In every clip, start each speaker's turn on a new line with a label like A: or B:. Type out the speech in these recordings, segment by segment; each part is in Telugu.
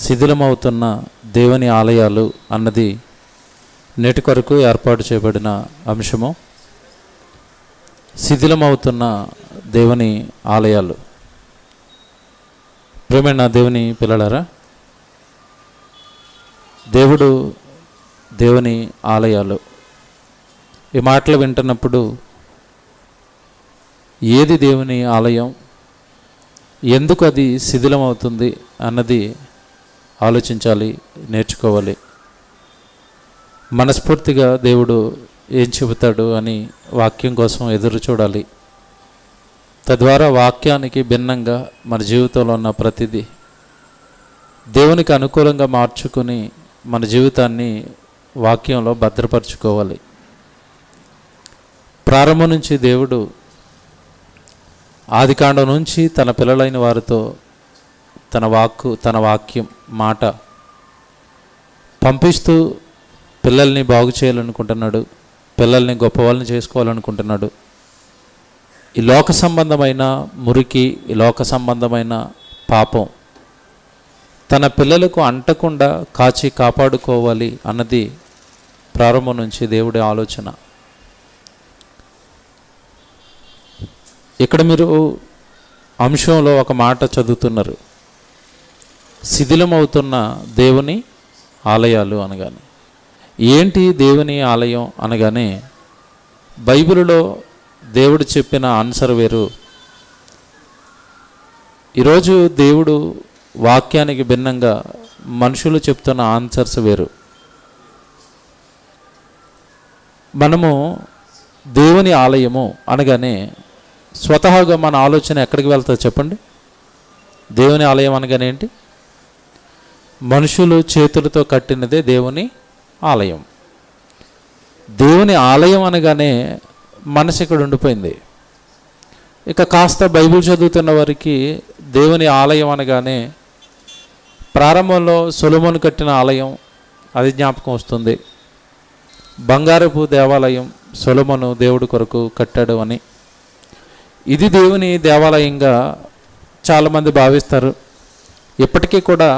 A: శిథిలమవుతున్న దేవుని ఆలయాలు అన్నది నేటి కొరకు ఏర్పాటు చేయబడిన అంశము. శిథిలమవుతున్న దేవుని ఆలయాలు. ప్రియమైన దేవుని పిల్లలారా, దేవుడు దేవుని ఆలయాలు, ఈ మాటలు వింటున్నప్పుడు ఏది దేవుని ఆలయం, ఎందుకు అది శిథిలమవుతుంది అన్నది ఆలోచించాలి, నేర్చుకోవాలి. మనస్ఫూర్తిగా దేవుడు ఏం చెబుతాడు అని వాక్యం కోసం ఎదురు చూడాలి. తద్వారా వాక్యానికి భిన్నంగా మన జీవితంలో ఉన్న ప్రతిదీ దేవునికి అనుకూలంగా మార్చుకుని మన జీవితాన్ని వాక్యంలో భద్రపరచుకోవాలి. ప్రారంభం నుంచి దేవుడు ఆదికాండం నుంచి తన పిల్లలైన వారితో తన వాక్యం మాట పంపిస్తూ పిల్లల్ని బాగు చేయాలనుకుంటున్నాడు, పిల్లల్ని గొప్పవాళ్ళని చేసుకోవాలనుకుంటున్నాడు. ఈ లోక సంబంధమైన మురికి, ఈ లోక సంబంధమైన పాపం తన పిల్లలకు అంటకుండా కాచి కాపాడుకోవాలి అన్నది ప్రారంభం నుంచి దేవుడి ఆలోచన. ఇక్కడ మీరు అంశంలో ఒక మాట చదువుతున్నారు, శిథిలమవుతున్న దేవుని ఆలయాలు అనగానే. ఏంటి దేవుని ఆలయం అనగానే బైబిలులో దేవుడు చెప్పిన ఆన్సర్ వేరు, ఈరోజు దేవుడు వాక్యానికి భిన్నంగా మనుషులు చెప్తున్న ఆన్సర్స్ వేరు. మనము దేవుని ఆలయము అనగానే స్వతహాగా మన ఆలోచన ఎక్కడికి వెళ్తుంది చెప్పండి? దేవుని ఆలయం అనగానే ఏంటి? మనుషులు చేతులతో కట్టినదే దేవుని ఆలయం. దేవుని ఆలయం అనగానే మనసు ఇక్కడ ఉండిపోయింది. ఇక కాస్త బైబిల్ చదువుతున్న వారికి దేవుని ఆలయం అనగానే ప్రారంభంలో సొలొమోను కట్టిన ఆలయం అది జ్ఞాపకం వస్తుంది. బంగారపు దేవాలయం సొలొమోను దేవుడి కొరకు కట్టాడు అని. ఇది దేవుని దేవాలయంగా చాలామంది భావిస్తారు. ఇప్పటికీ కూడా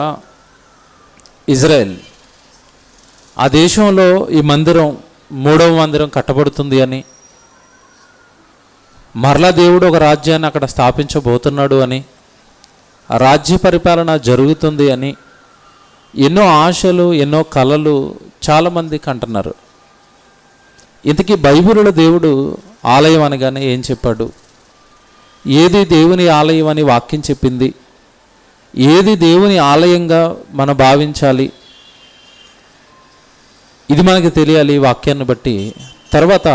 A: ఇజ్రాయెల్ ఆ దేశంలో ఈ మందిరం 3వ మందిరం కట్టబడుతుంది అని, మరలా దేవుడు ఒక రాజ్యాన్ని అక్కడ స్థాపించబోతున్నాడు అని, ఆ రాజ్య పరిపాలన జరుగుతుంది అని ఎన్నో ఆశలు, ఎన్నో కలలు చాలామందికి అంటున్నారు. ఇంతకీ బైబిలులో దేవుడు ఆలయం అనగానే ఏం చెప్పాడు? ఏది దేవుని ఆలయం అని వాక్యం చెప్పింది? ఏది దేవుని ఆలయంగా మనం భావించాలి? ఇది మనకి తెలియాలి వాక్యాన్ని బట్టి. తర్వాత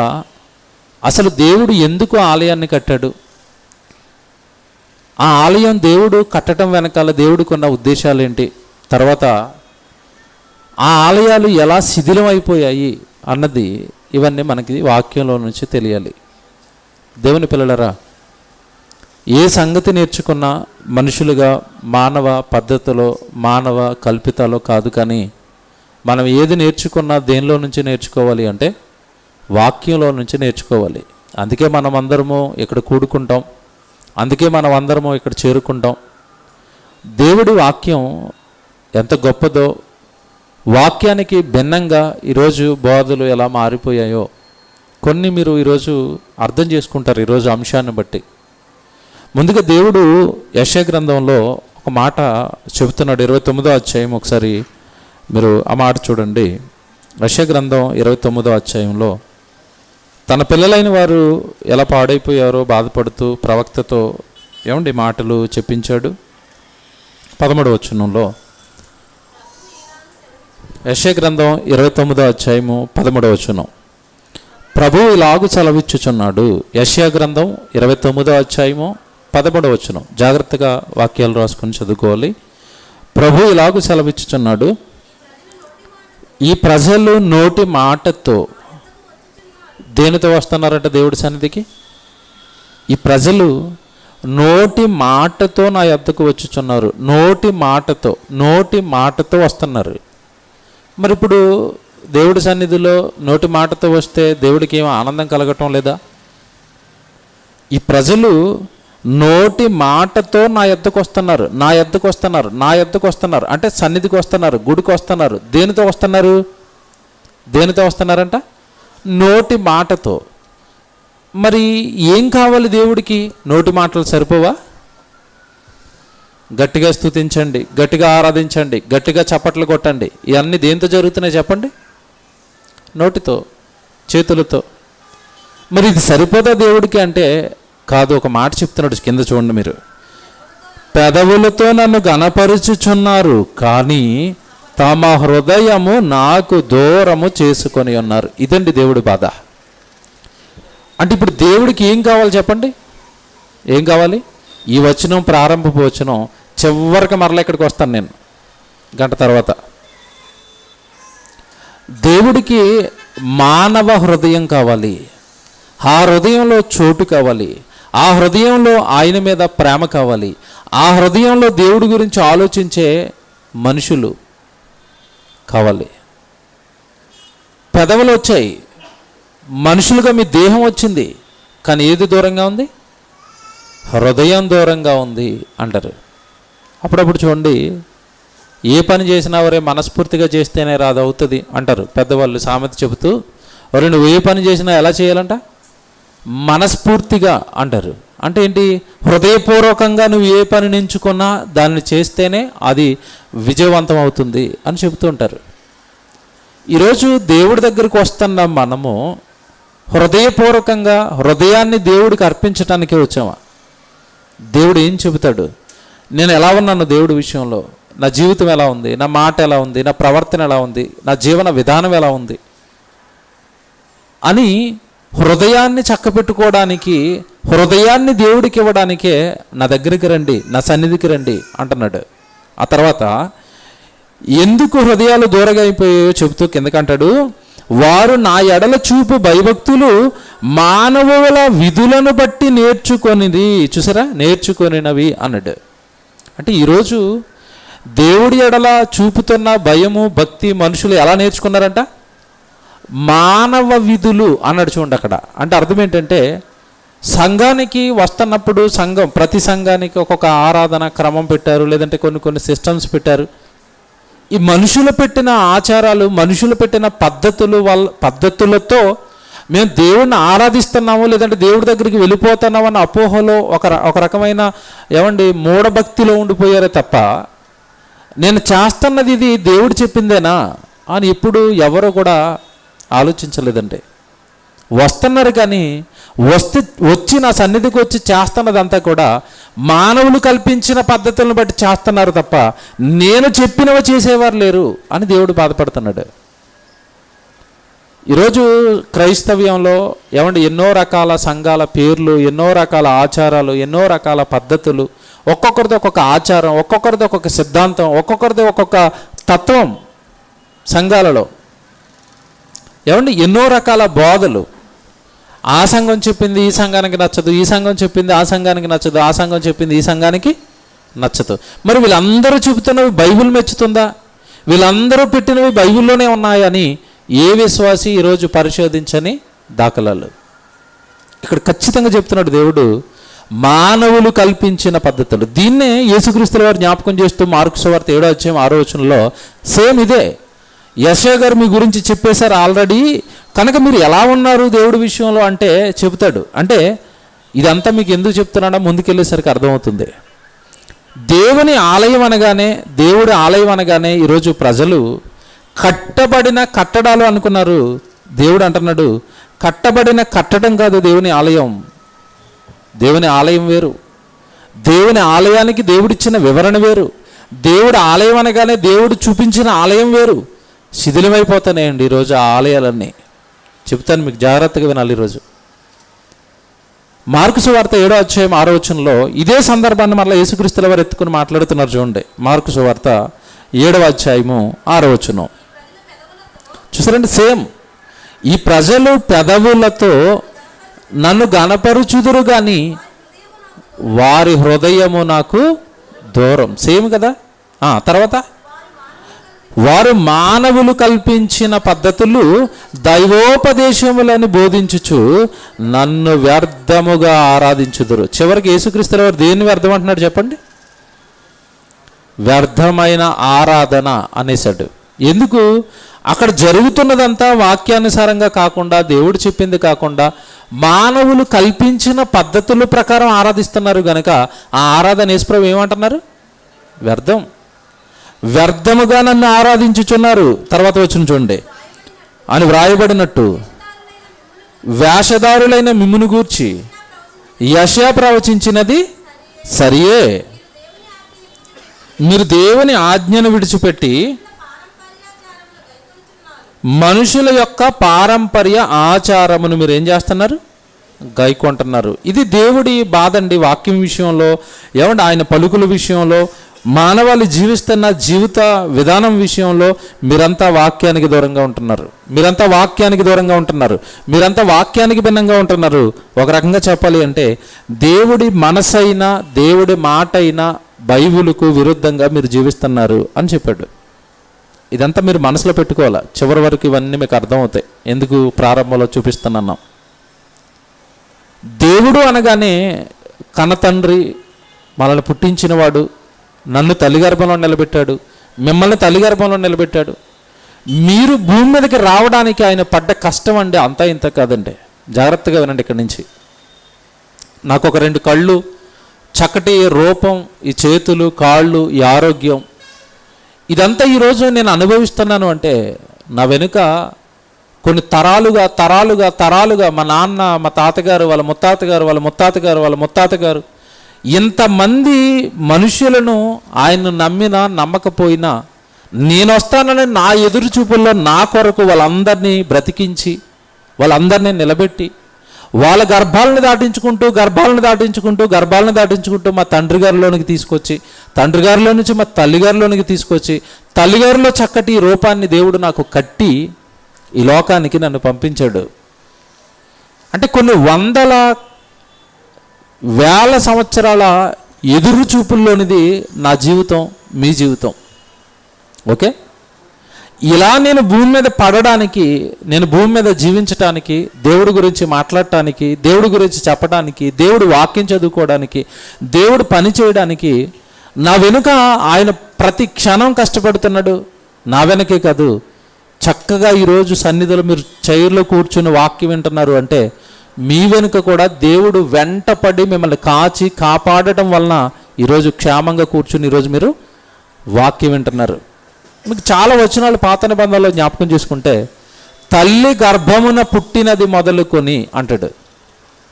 A: అసలు దేవుడు ఎందుకు ఆలయాన్ని కట్టాడు? ఆ ఆలయం దేవుడు కట్టడం వెనకాల దేవుడికి ఉన్న ఉద్దేశాలు ఏంటి? తర్వాత ఆ ఆలయాలు ఎలా శిథిలమైపోయాయి అన్నది, ఇవన్నీ మనకి వాక్యంలో నుంచి తెలియాలి. దేవుని పిల్లలరా, ఏ సంగతి నేర్చుకున్నా మనుషులుగా మానవ పద్ధతిలో, మానవ కల్పితాలో కాదు. కానీ మనం ఏది నేర్చుకున్నా దేనిలో నుంచి నేర్చుకోవాలి అంటే వాక్యంలో నుంచి నేర్చుకోవాలి. అందుకే మనం అందరము ఇక్కడ కూడుకుంటాం, అందుకే మనం అందరము ఇక్కడ చేరుకుంటాం. దేవుడి వాక్యం ఎంత గొప్పదో, వాక్యానికి భిన్నంగా ఈరోజు బోధలు ఎలా మారిపోయాయో కొన్ని మీరు ఈరోజు అర్థం చేసుకుంటారు ఈరోజు అంశాన్ని బట్టి. ముందుగా దేవుడు యెషయా గ్రంథంలో ఒక మాట చెబుతున్నాడు. 29వ అధ్యాయం ఒకసారి మీరు ఆ మాట చూడండి. యెషయా గ్రంథం 29వ అధ్యాయంలో తన పిల్లలైన వారు ఎలా పాడైపోయారో బాధపడుతూ ప్రవక్తతో ఏమండి మాటలు చెప్పించాడు. 13వ వచనంలో, యెషయా గ్రంథం 29వ అధ్యాయము 13వ వచనం, ప్రభువు ఇలాగు సెలవిచ్చుచున్నాడు. యెషయా గ్రంథం 29వ అధ్యాయము 13వ వచనం. జాగ్రత్తగా వాక్యాలు రాసుకొని చదువుకోవాలి. ప్రభువు ఇలాగు సెలవిచ్చుచున్నాడు, ఈ ప్రజలు నోటి మాటతో, దేనితో వస్తున్నారంట దేవుడి సన్నిధికి? ఈ ప్రజలు నోటి మాటతో నా యొద్దకు వచ్చుచున్నారు. నోటి మాటతో వస్తున్నారు. మరి ఇప్పుడు దేవుడి సన్నిధిలో నోటి మాటతో వస్తే దేవుడికి ఏమో ఆనందం కలగటం లేదా? ఈ ప్రజలు నోటి మాటతో నా యొద్దకు వస్తున్నారు, నా యొద్దకు వస్తున్నారు, నా యొద్దకు వస్తున్నారు అంటే సన్నిధికి వస్తున్నారు, గుడికి వస్తున్నారు. దేనితో వస్తున్నారు? దేనితో వస్తున్నారంట? నోటి మాటతో. మరి ఏం కావాలి దేవుడికి? నోటి మాటలు సరిపోవా? గట్టిగా స్తుతించండి, గట్టిగా ఆరాధించండి, గట్టిగా చప్పట్లు కొట్టండి, ఇవన్నీ దేంతో జరుగుతున్నాయి చెప్పండి? నోటితో, చేతులతో. మరి ఇది సరిపోదా దేవుడికి అంటే కాదు. ఒక మాట చెప్తున్నాడు, కింద చూడండి మీరు. పెదవులతో నన్ను గణపరుచుచున్నారు, కానీ తమ హృదయము నాకు దూరము చేసుకొని ఉన్నారు. ఇదండి దేవుడి బాధ. అంటే ఇప్పుడు దేవుడికి ఏం కావాలి చెప్పండి? ఏం కావాలి? ఈ వచనం, ప్రారంభపు వచనం చివరికి మరలా ఇక్కడికి వస్తాను నేను గంట తర్వాత. దేవుడికి మానవ హృదయం కావాలి, ఆ హృదయంలో చోటు కావాలి, ఆ హృదయంలో ఆయన మీద ప్రేమ కావాలి, ఆ హృదయంలో దేవుడి గురించి ఆలోచించే మనుషులు కావాలి. పెదవులు వచ్చాయి, మనుషులుగా మీ దేహం వచ్చింది, కానీ ఏది దూరంగా ఉంది? హృదయం దూరంగా ఉంది అంటారు. అప్పుడప్పుడు చూడండి, ఏ పని చేసినా ఒరే మనస్ఫూర్తిగా చేస్తేనే రాదు అవుతుంది అంటారు పెద్దవాళ్ళు సామెత చెబుతూ. ఒరే నువ్వు ఏ పని చేసినా ఎలా చేయాలంట? మనస్ఫూర్తిగా అంటారు. అంటే ఏంటి? హృదయపూర్వకంగా నువ్వు ఏ పని ఎంచుకున్నా దాన్ని చేస్తేనే అది విజయవంతం అవుతుంది అని చెబుతూ ఉంటారు. ఈరోజు దేవుడి దగ్గరికి వస్తున్న మనము హృదయపూర్వకంగా హృదయాన్ని దేవుడికి అర్పించటానికే వచ్చామా? దేవుడు ఏం చెబుతాడు? నేను ఎలా ఉన్నాను దేవుడి విషయంలో, నా జీవితం ఎలా ఉంది, నా మాట ఎలా ఉంది, నా ప్రవర్తన ఎలా ఉంది, నా జీవన విధానం ఎలా ఉంది అని హృదయాన్ని చక్కబెట్టుకోవడానికి, హృదయాన్ని దేవుడికి ఇవ్వడానికే నా దగ్గరికి రండి, నా సన్నిధికి రండి అంటున్నాడు. ఆ తర్వాత ఎందుకు హృదయాలు దూరంగా అయిపోయాయో చెబుతూ కిందకంటాడు, వారు నా ఎడల చూపు భయభక్తులు మానవుల విధులను బట్టి నేర్చుకొనిది. చూసారా? నేర్చుకొనినవి అన్నాడు. అంటే ఈరోజు దేవుడి ఎడల చూపుతున్న భయము, భక్తి మనుషులు ఎలా నేర్చుకున్నారంట? మానవ విధులు అన్నాడు చూడండి అక్కడ. అంటే అర్థం ఏంటంటే, సంఘానికి వస్తున్నప్పుడు ప్రతి సంఘానికి ఒక్కొక్క ఆరాధన క్రమం పెట్టారు, లేదంటే కొన్ని సిస్టమ్స్ పెట్టారు. ఈ మనుషులు పెట్టిన ఆచారాలు, మనుషులు పెట్టిన పద్ధతులతో మేము దేవుడిని ఆరాధిస్తున్నాము, లేదంటే దేవుడి దగ్గరికి వెళ్ళిపోతున్నాము అన్న అపోహలో ఒక రకమైన మూఢభక్తిలో ఉండిపోయారే తప్ప, నేను చేస్తున్నది ఇది దేవుడు చెప్పిందేనా అని ఎప్పుడు ఎవరో కూడా ఆలోచించలేదండి. వస్తున్నారు కానీ వచ్చి నా సన్నిధికి వచ్చి చేస్తున్నదంతా కూడా మానవులు కల్పించిన పద్ధతులను బట్టి చేస్తున్నారు తప్ప నేను చెప్పినవి చేసేవారు లేరు అని దేవుడు బాధపడుతున్నాడు. ఈరోజు క్రైస్తవ్యంలో ఎన్నో రకాల సంఘాల పేర్లు, ఎన్నో రకాల ఆచారాలు, ఎన్నో రకాల పద్ధతులు, ఒక్కొక్కరిది ఒక్కొక్క ఆచారం, ఒక్కొక్కరిది ఒక్కొక్క సిద్ధాంతం, ఒక్కొక్కరిది ఒక్కొక్క తత్వం సంఘాలలో. ఎన్నో రకాల బోధలు. ఆ సంఘం చెప్పింది ఈ సంఘానికి నచ్చదు, ఈ సంఘం చెప్పింది ఆ సంఘానికి నచ్చదు, ఆ సంఘం చెప్పింది ఈ సంఘానికి నచ్చదు. మరి వీళ్ళందరూ చెబుతున్నవి బైబిల్ మెచ్చుతుందా? వీళ్ళందరూ పెట్టినవి బైబిల్లోనే ఉన్నాయని ఏ విశ్వాసి ఈరోజు పరిశోధించని దాఖలాలు. ఇక్కడ ఖచ్చితంగా చెప్తున్నాడు దేవుడు, మానవులు కల్పించిన పద్ధతులు. దీన్నే యేసుక్రీస్తుల వారు జ్ఞాపకం చేస్తూ మార్కు సువార్త 7వ అధ్యాయం 6వ వచనంలో సేమ్ ఇదే. యెషయా గారు మీ గురించి చెప్పేశారు ఆల్రెడీ, కనుక మీరు ఎలా ఉన్నారు దేవుడి విషయంలో అంటే చెబుతాడు. అంటే ఇదంతా మీకు ఎందుకు చెప్తున్నాడో ముందుకెళ్ళేసరికి అర్థమవుతుంది. దేవుని ఆలయం అనగానే, దేవుడి ఆలయం అనగానే ఈరోజు ప్రజలు కట్టబడిన కట్టడాలు అనుకున్నారు. దేవుడు అంటున్నాడు, కట్టబడిన కట్టడం కాదు దేవుని ఆలయం. దేవుని ఆలయం వేరు, దేవుని ఆలయానికి దేవుడిచ్చిన వివరణ వేరు. దేవుడు ఆలయం అనగానే దేవుడు చూపించిన ఆలయం వేరు. శిథిలమైపోతాయండి ఈరోజు ఆ ఆలయాలన్నీ. చెప్తాను మీకు, జాగ్రత్తగా వినాలి. ఈరోజు మార్కు సువార్త 7వ అధ్యాయం 6వ వచనంలో ఇదే సందర్భాన్ని మరలా యేసుక్రీస్తుల వారు ఎత్తుకుని మాట్లాడుతున్నారు చూడండి. మార్కు సువార్త 7వ అధ్యాయము 6వ వచనం చూసారండి. సేమ్, ఈ ప్రజలు పెదవులతో నన్ను గణపరుచుదురు కానీ వారి హృదయము నాకు దూరం. సేమ్ కదా. తర్వాత వారు మానవులు కల్పించిన పద్ధతులు దైవోపదేశములని బోధించుచు నన్ను వ్యర్థముగా ఆరాధించుదురు. చివరికి యేసుక్రీస్తు వారు దేన్ని వ్యర్థం అంటున్నాడు చెప్పండి? వ్యర్థమైన ఆరాధన అనేసాడు. ఎందుకు? అక్కడ జరుగుతున్నదంతా వాక్యానుసారంగా కాకుండా, దేవుడు చెప్పింది కాకుండా, మానవులు కల్పించిన పద్ధతుల ప్రకారం ఆరాధిస్తున్నారు గనక ఆ ఆరాధన యేసుప్రభు ఏమంటున్నారు? వ్యర్థం. వ్యర్థముగా నన్ను ఆరాధించుచున్నారు. తర్వాత వచ్చిన చూడండి, అని వ్రాయబడినట్టు వేషధారులైన మిమ్మును గూర్చి యెషయా ప్రవచించినది సరియే. మీరు దేవుని ఆజ్ఞను విడిచిపెట్టి మనుషుల యొక్క పారంపర్య ఆచారమును మీరు ఏం చేస్తున్నారు? గైకొంటున్నారు. ఇది దేవుడి బాధ అండి. వాక్యం విషయంలో, ఏమంటే ఆయన పలుకుల విషయంలో, మానవాళి జీవిస్తున్న జీవిత విధానం విషయంలో మీరంతా వాక్యానికి దూరంగా ఉంటున్నారు. మీరంతా వాక్యానికి భిన్నంగా ఉంటున్నారు. ఒక రకంగా చెప్పాలి అంటే దేవుడి మనసైనా దేవుడి మాట అయినా బైబిలుకు విరుద్ధంగా మీరు జీవిస్తున్నారు అని చెప్పాడు. ఇదంతా మీరు మనసులో పెట్టుకోవాలా. చివరి వరకు ఇవన్నీ మీకు అర్థమవుతాయి. ఎందుకు ప్రారంభంలో చూపిస్తున్నాను. దేవుడు అనగానే కన్నతండ్రి, మనల్ని పుట్టించినవాడు, నన్ను తల్లిగర్భంలో నిలబెట్టాడు, మిమ్మల్ని తల్లిగర్భంలో నిలబెట్టాడు. మీరు భూమి మీదకి రావడానికి ఆయన పడ్డ కష్టం అండి అంతా ఇంత కాదండి. జాగ్రత్తగా వినండి. ఇక్కడి నుంచి నాకు ఒక 2 కళ్ళు, చక్కటి రూపం, ఈ చేతులు, కాళ్ళు, ఈ ఆరోగ్యం, ఇదంతా ఈరోజు నేను అనుభవిస్తున్నాను అంటే నా వెనుక కొన్ని తరాలుగా మా నాన్న, మా తాతగారు, వాళ్ళ ముత్తాతగారు ఇంతమంది మనుషులను ఆయన నమ్మినా నమ్మకపోయినా నేను వస్తానని నా ఎదురు చూపుల్లో నా కొరకు వాళ్ళందరినీ బ్రతికించి, వాళ్ళందరినీ నిలబెట్టి, వాళ్ళ గర్భాలను దాటించుకుంటూ మా తండ్రి గారిలోనికి తీసుకొచ్చి, తండ్రి గారిలో నుంచి మా తల్లిగారిలోనికి తీసుకొచ్చి, తల్లిగారిలో చక్కటి రూపాన్ని దేవుడు నాకు కట్టి ఈ లోకానికి నన్ను పంపించాడు. అంటే కొన్ని వందల వేల సంవత్సరాల ఎదురు చూపుల్లోనిది నా జీవితం, మీ జీవితం. ఓకే, ఇలా నేను భూమి మీద పడడానికి, నేను భూమి మీద జీవించటానికి, దేవుడి గురించి మాట్లాడటానికి, దేవుడి గురించి చెప్పడానికి, దేవుడు వాక్యం చదువుకోవడానికి, దేవుడు పని చేయడానికి నా వెనుక ఆయన ప్రతి క్షణం కష్టపడుతున్నాడు. నా వెనకే కాదు, చక్కగా ఈరోజు సన్నిధిలో మీరు చైర్లో కూర్చుని వాక్యం వింటున్నారు అంటే మీ వెనుక కూడా దేవుడు వెంటపడి మిమ్మల్ని కాచి కాపాడటం వలన ఈరోజు క్షేమంగా కూర్చుని ఈరోజు మీరు వాక్యం వింటున్నారు. మీకు చాలా వచనాలు పాత నిబంధనలో జ్ఞాపకం చేసుకుంటే, తల్లి గర్భమున పుట్టినది మొదలుకొని అంటాడు.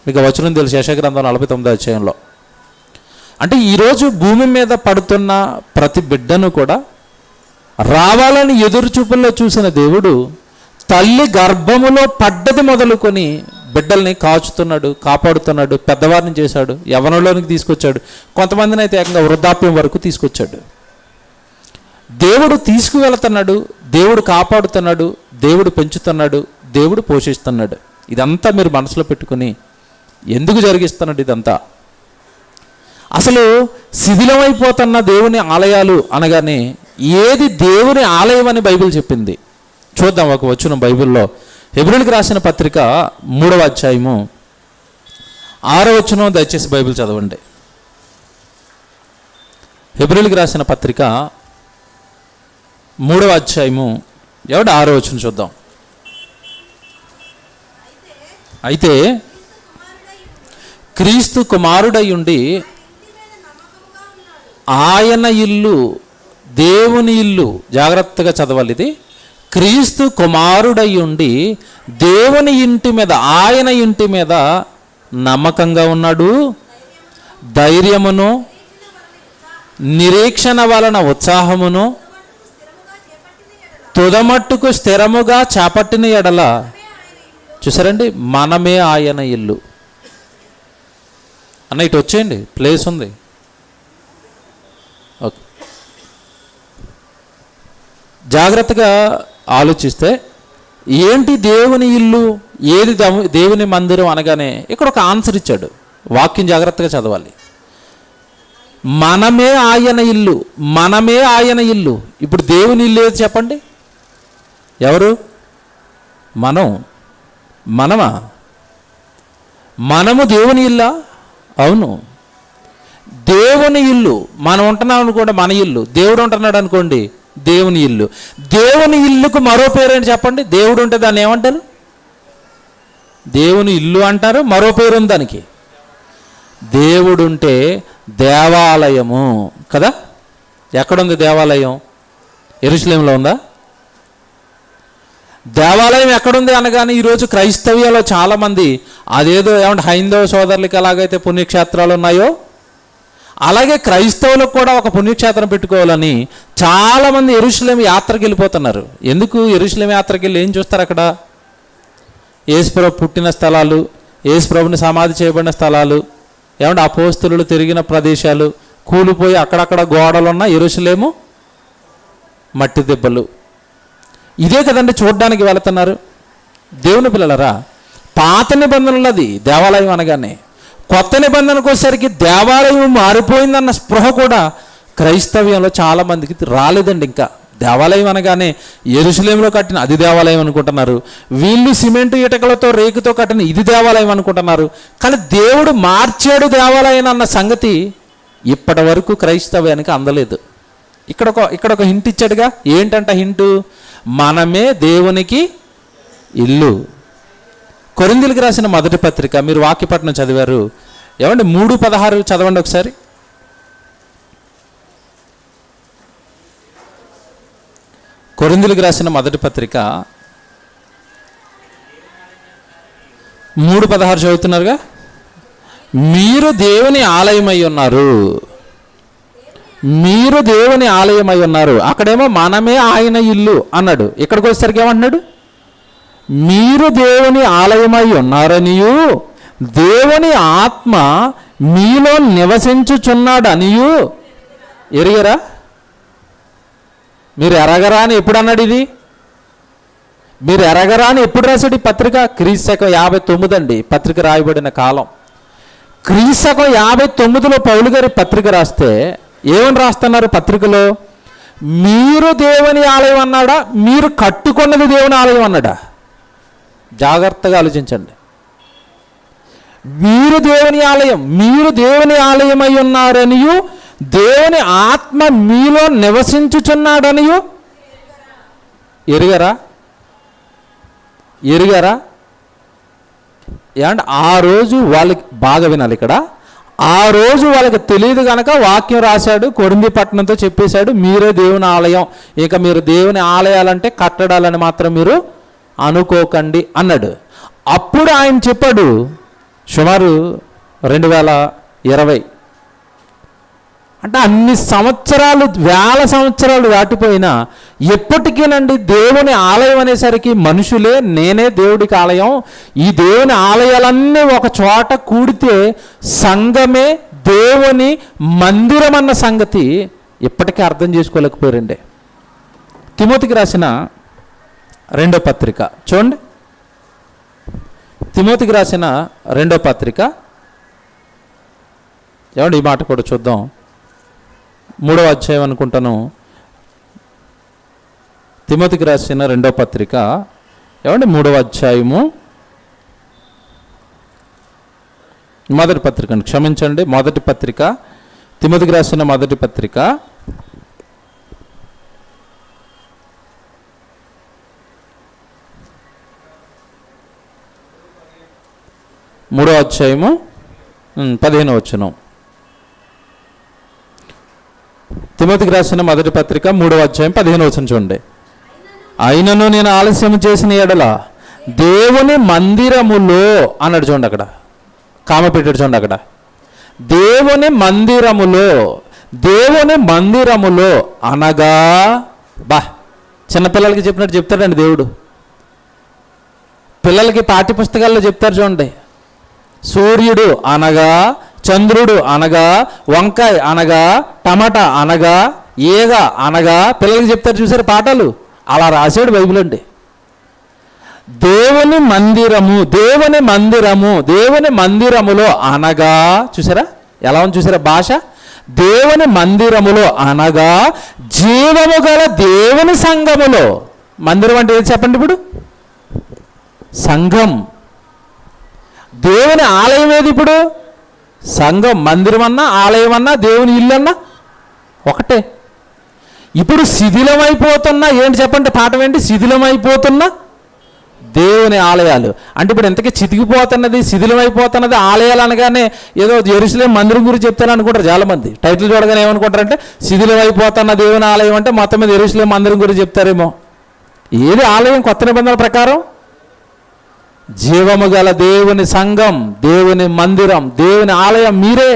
A: మీకు వచనం తెలుసు, యెషయా గ్రంథం 49వ అధ్యాయంలో. అంటే ఈరోజు భూమి మీద పడుతున్న ప్రతి బిడ్డను కూడా రావాలని ఎదురు చూపుల్లో చూసిన దేవుడు తల్లి గర్భములో పడ్డది మొదలుకొని బిడ్డల్ని కాచుతున్నాడు, కాపాడుతున్నాడు, పెద్దవారిని చేశాడు, యవ్వనంలోనికి తీసుకొచ్చాడు, కొంతమందిని అయితే ఏకంగా వృద్ధాప్యం వరకు తీసుకొచ్చాడు. దేవుడు తీసుకువెళుతున్నాడు, దేవుడు కాపాడుతున్నాడు, దేవుడు పెంచుతున్నాడు, దేవుడు పోషిస్తున్నాడు. ఇదంతా మీరు మనసులో పెట్టుకుని ఎందుకు జరిగిస్తున్నాడు ఇదంతా? అసలు శిథిలమైపోతున్న దేవుని ఆలయాలు అనగానే ఏది దేవుని ఆలయం అని బైబిల్ చెప్పింది? చూద్దాం ఒక వచనం బైబిల్లో. హెబ్రీయులకు రాసిన పత్రిక 3వ అధ్యాయము 6వ వచనం, దయచేసి బైబిల్ చదవండి. హెబ్రీయులకు రాసిన పత్రిక 3వ అధ్యాయము 6వ వచనం చూద్దాం. అయితే క్రీస్తు కుమారుడై ఉండి ఆయన ఇల్లు, దేవుని ఇల్లు, జాగ్రత్తగా చదవాలి ఇది. క్రీస్తు కుమారుడై ఉండి దేవుని ఇంటి మీద, ఆయన ఇంటి మీద నమ్మకంగా ఉన్నాడు. ధైర్యమును, నిరీక్షణ వలన ఉత్సాహమును తుదమట్టుకు స్థిరముగా చేపట్టిన ఎడల, చూసారండి, మనమే ఆయన ఇల్లు అన్న. ఇటు వచ్చేయండి, ప్లేస్ ఉంది. ఓకే, జాగ్రత్తగా ఆలోచిస్తే ఏంటి దేవుని ఇల్లు, ఏది దేవుని మందిరం అనగానే ఇక్కడ ఒక ఆన్సర్ ఇచ్చాడు. వాక్యం జాగ్రత్తగా చదవాలి. మనమే ఆయన ఇల్లు, మనమే ఆయన ఇల్లు. ఇప్పుడు దేవుని ఇల్లు ఏది చెప్పండి? ఎవరు? మనమా? మనము దేవుని ఇల్లా? అవును, దేవుని ఇల్లు. మనం ఉంటున్నాం అనుకోండి మన ఇల్లు, దేవుడు ఉంటున్నాడు అనుకోండి దేవుని ఇల్లు. దేవుని ఇల్లుకు మరో పేరేంటి చెప్పండి? దేవుడు ఉంటే దాన్ని ఏమంటారు? దేవుని ఇల్లు అంటారు. మరో పేరు ఉంది దానికి, దేవుడుంటే దేవాలయము కదా. ఎక్కడుంది దేవాలయం? యెరూషలేములో ఉందా? దేవాలయం ఎక్కడుంది అనగానే ఈరోజు క్రైస్తవ్యంలో చాలామంది అదేదో ఏమంటే హైందవ సోదరులకి ఎలాగైతే పుణ్యక్షేత్రాలు ఉన్నాయో అలాగే క్రైస్తవులకు కూడా ఒక పుణ్యక్షేత్రం పెట్టుకోవాలని చాలామంది యెరూషలేం యాత్రకి వెళ్ళిపోతున్నారు. ఎందుకు యెరూషలేం యాత్రకి వెళ్ళి ఏం చూస్తారు? అక్కడ యేసుప్రభు పుట్టిన స్థలాలు, యేసుప్రభుని సమాధి చేయబడిన స్థలాలు, ఏమంటే అపోస్తలులు తిరిగిన ప్రదేశాలు, కూలిపోయి అక్కడక్కడ గోడలున్న యెరూషలేము మట్టి దెబ్బలు. ఇదే కదండి చూడడానికి వెళుతున్నారు. దేవుని పిల్లలరా, పాత నిబంధనలది దేవాలయం అనగానే. కొత్త నిబంధనకు వచ్చేసరికి దేవాలయం మారిపోయిందన్న స్పృహ కూడా క్రైస్తవ్యంలో చాలామందికి రాలేదండి. ఇంకా దేవాలయం అనగానే యెరూషలేములో కట్టిన అది దేవాలయం అనుకుంటున్నారు, వీళ్ళు సిమెంటు ఇటుకలతో రేకుతో కట్టిన ఇది దేవాలయం అనుకుంటున్నారు. కానీ దేవుడు మార్చాడు దేవాలయం అన్న సంగతి ఇప్పటి వరకు క్రైస్తవ్యానికి అందలేదు. ఇక్కడ ఒక హింట్ ఇచ్చాడుగా. ఏంటంట హింటు? మనమే దేవునికి ఇల్లు. కొరింథీయులకు రాసిన మొదటి పత్రిక, మీరు వాక్యపట్నం చదివారు ఏమండి, 3:16 చదవండి ఒకసారి. కొరింథీయులకు రాసిన మొదటి పత్రిక 3:16 చదువుతున్నారుగా. మీరు దేవుని ఆలయమై ఉన్నారు, మీరు దేవుని ఆలయమై ఉన్నారు. అక్కడేమో మనమే ఆయన ఇల్లు అన్నాడు. ఇక్కడికి వచ్చేసరికి ఏమంటున్నాడు? మీరు దేవుని ఆలయమై ఉన్నారనియు దేవుని ఆత్మ మీలో నివసించుచున్నాడు అనియు ఎరుగరా? మీరు ఎరగరా అని ఎప్పుడు అన్నాడు? ఇది మీరు ఎరగరా అని ఎప్పుడు రాశాడు ఈ పత్రిక? క్రీస్తు 59 అండి పత్రిక రాయబడిన కాలం. క్రీస్తు 59లో పౌలు గారి పత్రిక రాస్తే ఏమని రాస్తున్నారు పత్రికలో? మీరు దేవుని ఆలయం అన్నాడా, మీరు కట్టుకున్నది దేవుని ఆలయం అన్నాడా? జాగ్రత్తగా ఆలోచించండి. మీరు దేవుని ఆలయం, మీరు దేవుని ఆలయమై ఉన్నారనియు దేవుని ఆత్మ మీలో నివసించుచున్నాడనియు ఎరుగరా? ఏమంటే ఆ రోజు వాళ్ళకి బాగా వినాలి ఇక్కడ. ఆ రోజు వాళ్ళకి తెలియదు కనుక వాక్యం రాశాడు, కొరింథీ పట్టణంతో చెప్పేశాడు, మీరే దేవుని ఆలయం, ఇక మీరు దేవుని ఆలయాలంటే కట్టడాలని మాత్రం మీరు అనుకోకండి అన్నాడు. అప్పుడు ఆయన చెప్పాడు, సుమారు 2020 అంటే అన్ని సంవత్సరాలు, వేల సంవత్సరాలు దాటిపోయినా ఎప్పటికీనండి దేవుని ఆలయం అనేసరికి మనుషులే, నేనే దేవుడికి ఆలయం, ఈ దేవుని ఆలయాలన్నీ ఒక చోట కూడితే సంఘమే దేవుని మందిరం అన్న సంగతి ఇప్పటికీ అర్థం చేసుకోలేకపోయారండి. తిమోతికి రాసిన 2వ పత్రిక చూడండి. తిమోతికి రాసిన 2వ పత్రిక ఏమండి, ఈ మాట కూడా చూద్దాం. 3వ అధ్యాయం అనుకుంటాను. తిమోతికి రాసిన 2వ పత్రిక ఏమండి 3వ అధ్యాయము, మొదటి పత్రిక, క్షమించండి, మొదటి పత్రిక, తిమోతికి రాసిన మొదటి పత్రిక 3వ అధ్యాయము 15వ వచనం. తిమోతికి రాసిన మొదటి పత్రిక 3వ అధ్యాయం 15వ వచనం చూడండి. అయినను నేను ఆలస్యం చేసిన ఎడల దేవుని మందిరములో అన్నాడు. చూడండి అక్కడ కామ పెట్టాడు. చూడండి అక్కడ దేవుని మందిరములో, దేవుని మందిరములో అనగా, బా చిన్నపిల్లలకి చెప్పినట్టు చెప్తాడండి దేవుడు. పిల్లలకి పాఠ్య పుస్తకాల్లో చెప్తారు చూడండి. సూర్యుడు అనగా, చంద్రుడు అనగా, వంకాయ అనగా, టమాటా అనగా, ఈగ అనగా పిల్లలకి చెప్తారు చూసారు పాఠాలు. అలా రాశాడు బైబిల్ అండి. దేవుని మందిరము, దేవుని మందిరము, దేవుని మందిరములో అనగా, చూసారా ఎలా ఉంది చూసారా భాష? దేవుని మందిరములో అనగా జీవము గల దేవుని సంఘములో. మందిరం అంటే ఏది చెప్పండి ఇప్పుడు? సంఘం. దేవుని ఆలయం ఏది ఇప్పుడు? సంఘం. మందిరం అన్నా ఆలయం అన్నా దేవుని ఇల్లు అన్నా ఒకటే. ఇప్పుడు శిథిలమైపోతున్నా ఏంటి చెప్పండి? పాఠం ఏంటి? శిథిలమైపోతున్నా దేవుని ఆలయాలు అంటే ఇప్పుడు ఎంతకీ చితికిపోతున్నది, శిథిలమైపోతున్నది ఆలయాలు అనగానే ఏదో యెరూషలేం మందిరం గురించి చెప్తాను అనుకుంటారు చాలామంది. టైటిల్ చూడగానే ఏమనుకుంటారంటే శిథిలమైపోతున్న దేవుని ఆలయం అంటే మొత్తం మీద యెరూషలేం మందిరం గురించి చెప్తారేమో. ఏది ఆలయం? కొత్త నిబంధనల ప్రకారం జీవము గల దేవుని సంఘం, దేవుని మందిరం, దేవుని ఆలయం మీరే.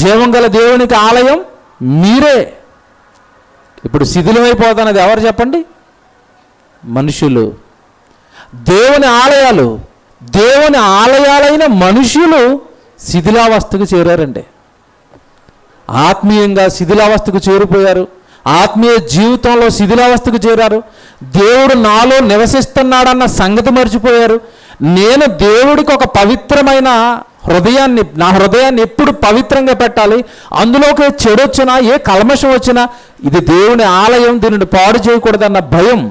A: జీవం గల దేవునికి ఆలయం మీరే. ఇప్పుడు శిథిలమైపోతున్నది ఎవరు చెప్పండి? మనుషులు. దేవుని ఆలయాలు, దేవుని ఆలయాలైన మనుషులు శిథిలావస్థకు చేరారండి. ఆత్మీయంగా శిథిలావస్థకు చేరిపోయారు. ఆత్మీయ జీవితంలో శిథిలావస్థకు చేరారు. దేవుడు నాలో నివసిస్తున్నాడన్న సంగతి మర్చిపోయారు. నేను దేవుడికి ఒక పవిత్రమైన హృదయాన్ని, నా హృదయాన్ని ఎప్పుడు పవిత్రంగా పెట్టాలి, అందులోకి చెడు వచ్చినా ఏ కల్మషం వచ్చినా ఇది దేవుని ఆలయం, దీనిని పాడు చేయకూడదన్న భయం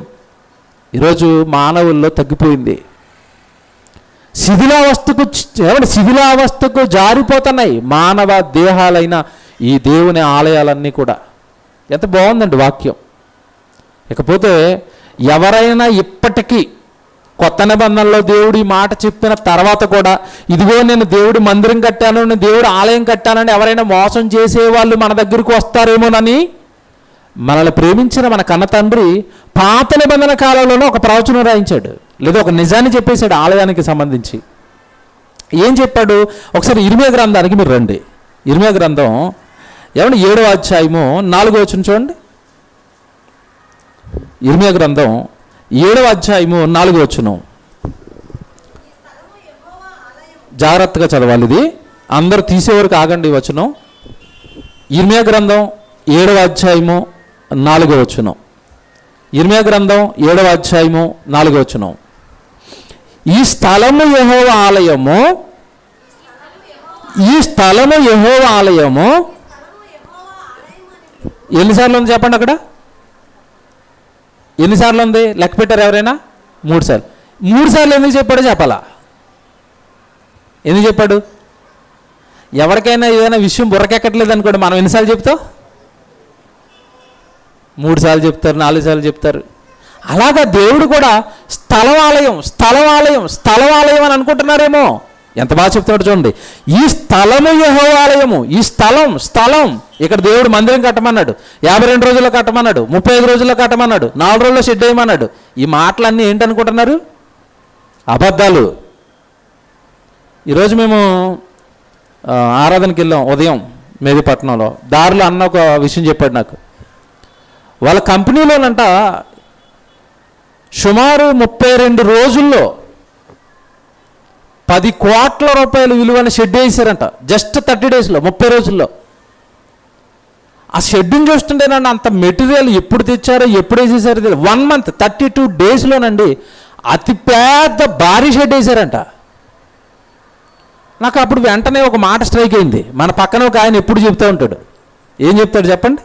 A: ఈరోజు మానవుల్లో తగ్గిపోయింది. శిథిలావస్థకు జారిపోతున్నాయి మానవ దేహాలైన ఈ దేవుని ఆలయాలన్నీ కూడా. ఎంత బాగుందండి వాక్యం. ఇకపోతే ఎవరైనా ఇప్పటికీ కొత్త నిబంధనలో దేవుడు ఈ మాట చెప్పిన తర్వాత కూడా ఇదిగో నేను దేవుడి మందిరం కట్టాను, నేను దేవుడి ఆలయం కట్టానని ఎవరైనా మోసం చేసేవాళ్ళు మన దగ్గరికి వస్తారేమోనని మనల్ని ప్రేమించిన మన కన్న తండ్రి పాత నిబంధన కాలంలోనే ఒక ప్రవచనం రాయించాడు, లేదా ఒక నిజాన్ని చెప్పేశాడు ఆలయానికి సంబంధించి. ఏం చెప్పాడు? ఒకసారి ఇర్మియా గ్రంథానికి మీరు రండి. ఇర్మియా గ్రంథం 7వ అధ్యాయము 4వ వచనం చూడండి. ఇర్మియా గ్రంథం 7వ అధ్యాయము 4వ వచనం. జాగ్రత్తగా చదవాలి, ఇది అందరూ తీసేవరకు ఆగండి ఈ వచనం. ఇర్మియా గ్రంథం 7వ అధ్యాయము 4వ వచనం. ఇర్మియా గ్రంథం 7వ అధ్యాయము 4వ వచనం. ఈ స్థలము యెహోవా ఆలయము, ఈ స్థలము యెహోవా ఆలయము. ఎన్నిసార్లు ఉంది చెప్పండి అక్కడ? ఎన్నిసార్లు ఉంది? లెక్క పెట్టారు ఎవరైనా? 3 సార్లు. 3 సార్లు ఎందుకు చెప్పాడో చెప్పాలా? ఎందుకు చెప్పాడు? ఎవరికైనా ఏదైనా విషయం బుర్రకెక్కట్లేదు అనుకోండి, మనం ఎన్నిసార్లు చెప్తాం? 3 సార్లు చెప్తారు, 4 సార్లు చెప్తారు. అలాగా దేవుడు కూడా స్థలం ఆలయం, స్థలం ఆలయం, స్థలం ఆలయం అని అనుకుంటున్నారేమో. ఎంత బాగా చెప్తాడు చూడండి. ఈ స్థలము యెహోవా ఆలయము. ఈ స్థలం ఇక్కడ దేవుడు మందిరం కట్టమన్నాడు, 52 రోజుల్లో కట్టమన్నాడు, 35 రోజుల్లో కట్టమన్నాడు, 4 రోజుల్లో షెడ్ వేయమన్నాడు. ఈ మాటలన్నీ ఏంటనుకుంటున్నారు? అబద్ధాలు. ఈరోజు మేము ఆరాధనకి వెళ్ళాం ఉదయం మేదిపట్నంలో. దారిలో అన్న ఒక విషయం చెప్పాడు నాకు. వాళ్ళ కంపెనీలోనంట సుమారు 32 రోజుల్లో 10 కోట్ల రూపాయలు విలువైన షెడ్ వేసారంట. జస్ట్ 30 డేస్లో, 30 రోజుల్లో. ఆ షెడ్ని చూస్తుంటేనండి అంత మెటీరియల్ ఎప్పుడు తెచ్చారో ఎప్పుడు వేసేసారో తెలియదు. 1 మంత్ 32 డేస్లోనండి అతి పెద్ద భారీ షెడ్ వేసారంట. నాకు అప్పుడు వెంటనే ఒక మాట స్ట్రైక్ అయింది. మన పక్కన ఒక ఆయన ఎప్పుడు చెప్తూ ఉంటాడు. ఏం చెప్తాడు చెప్పండి?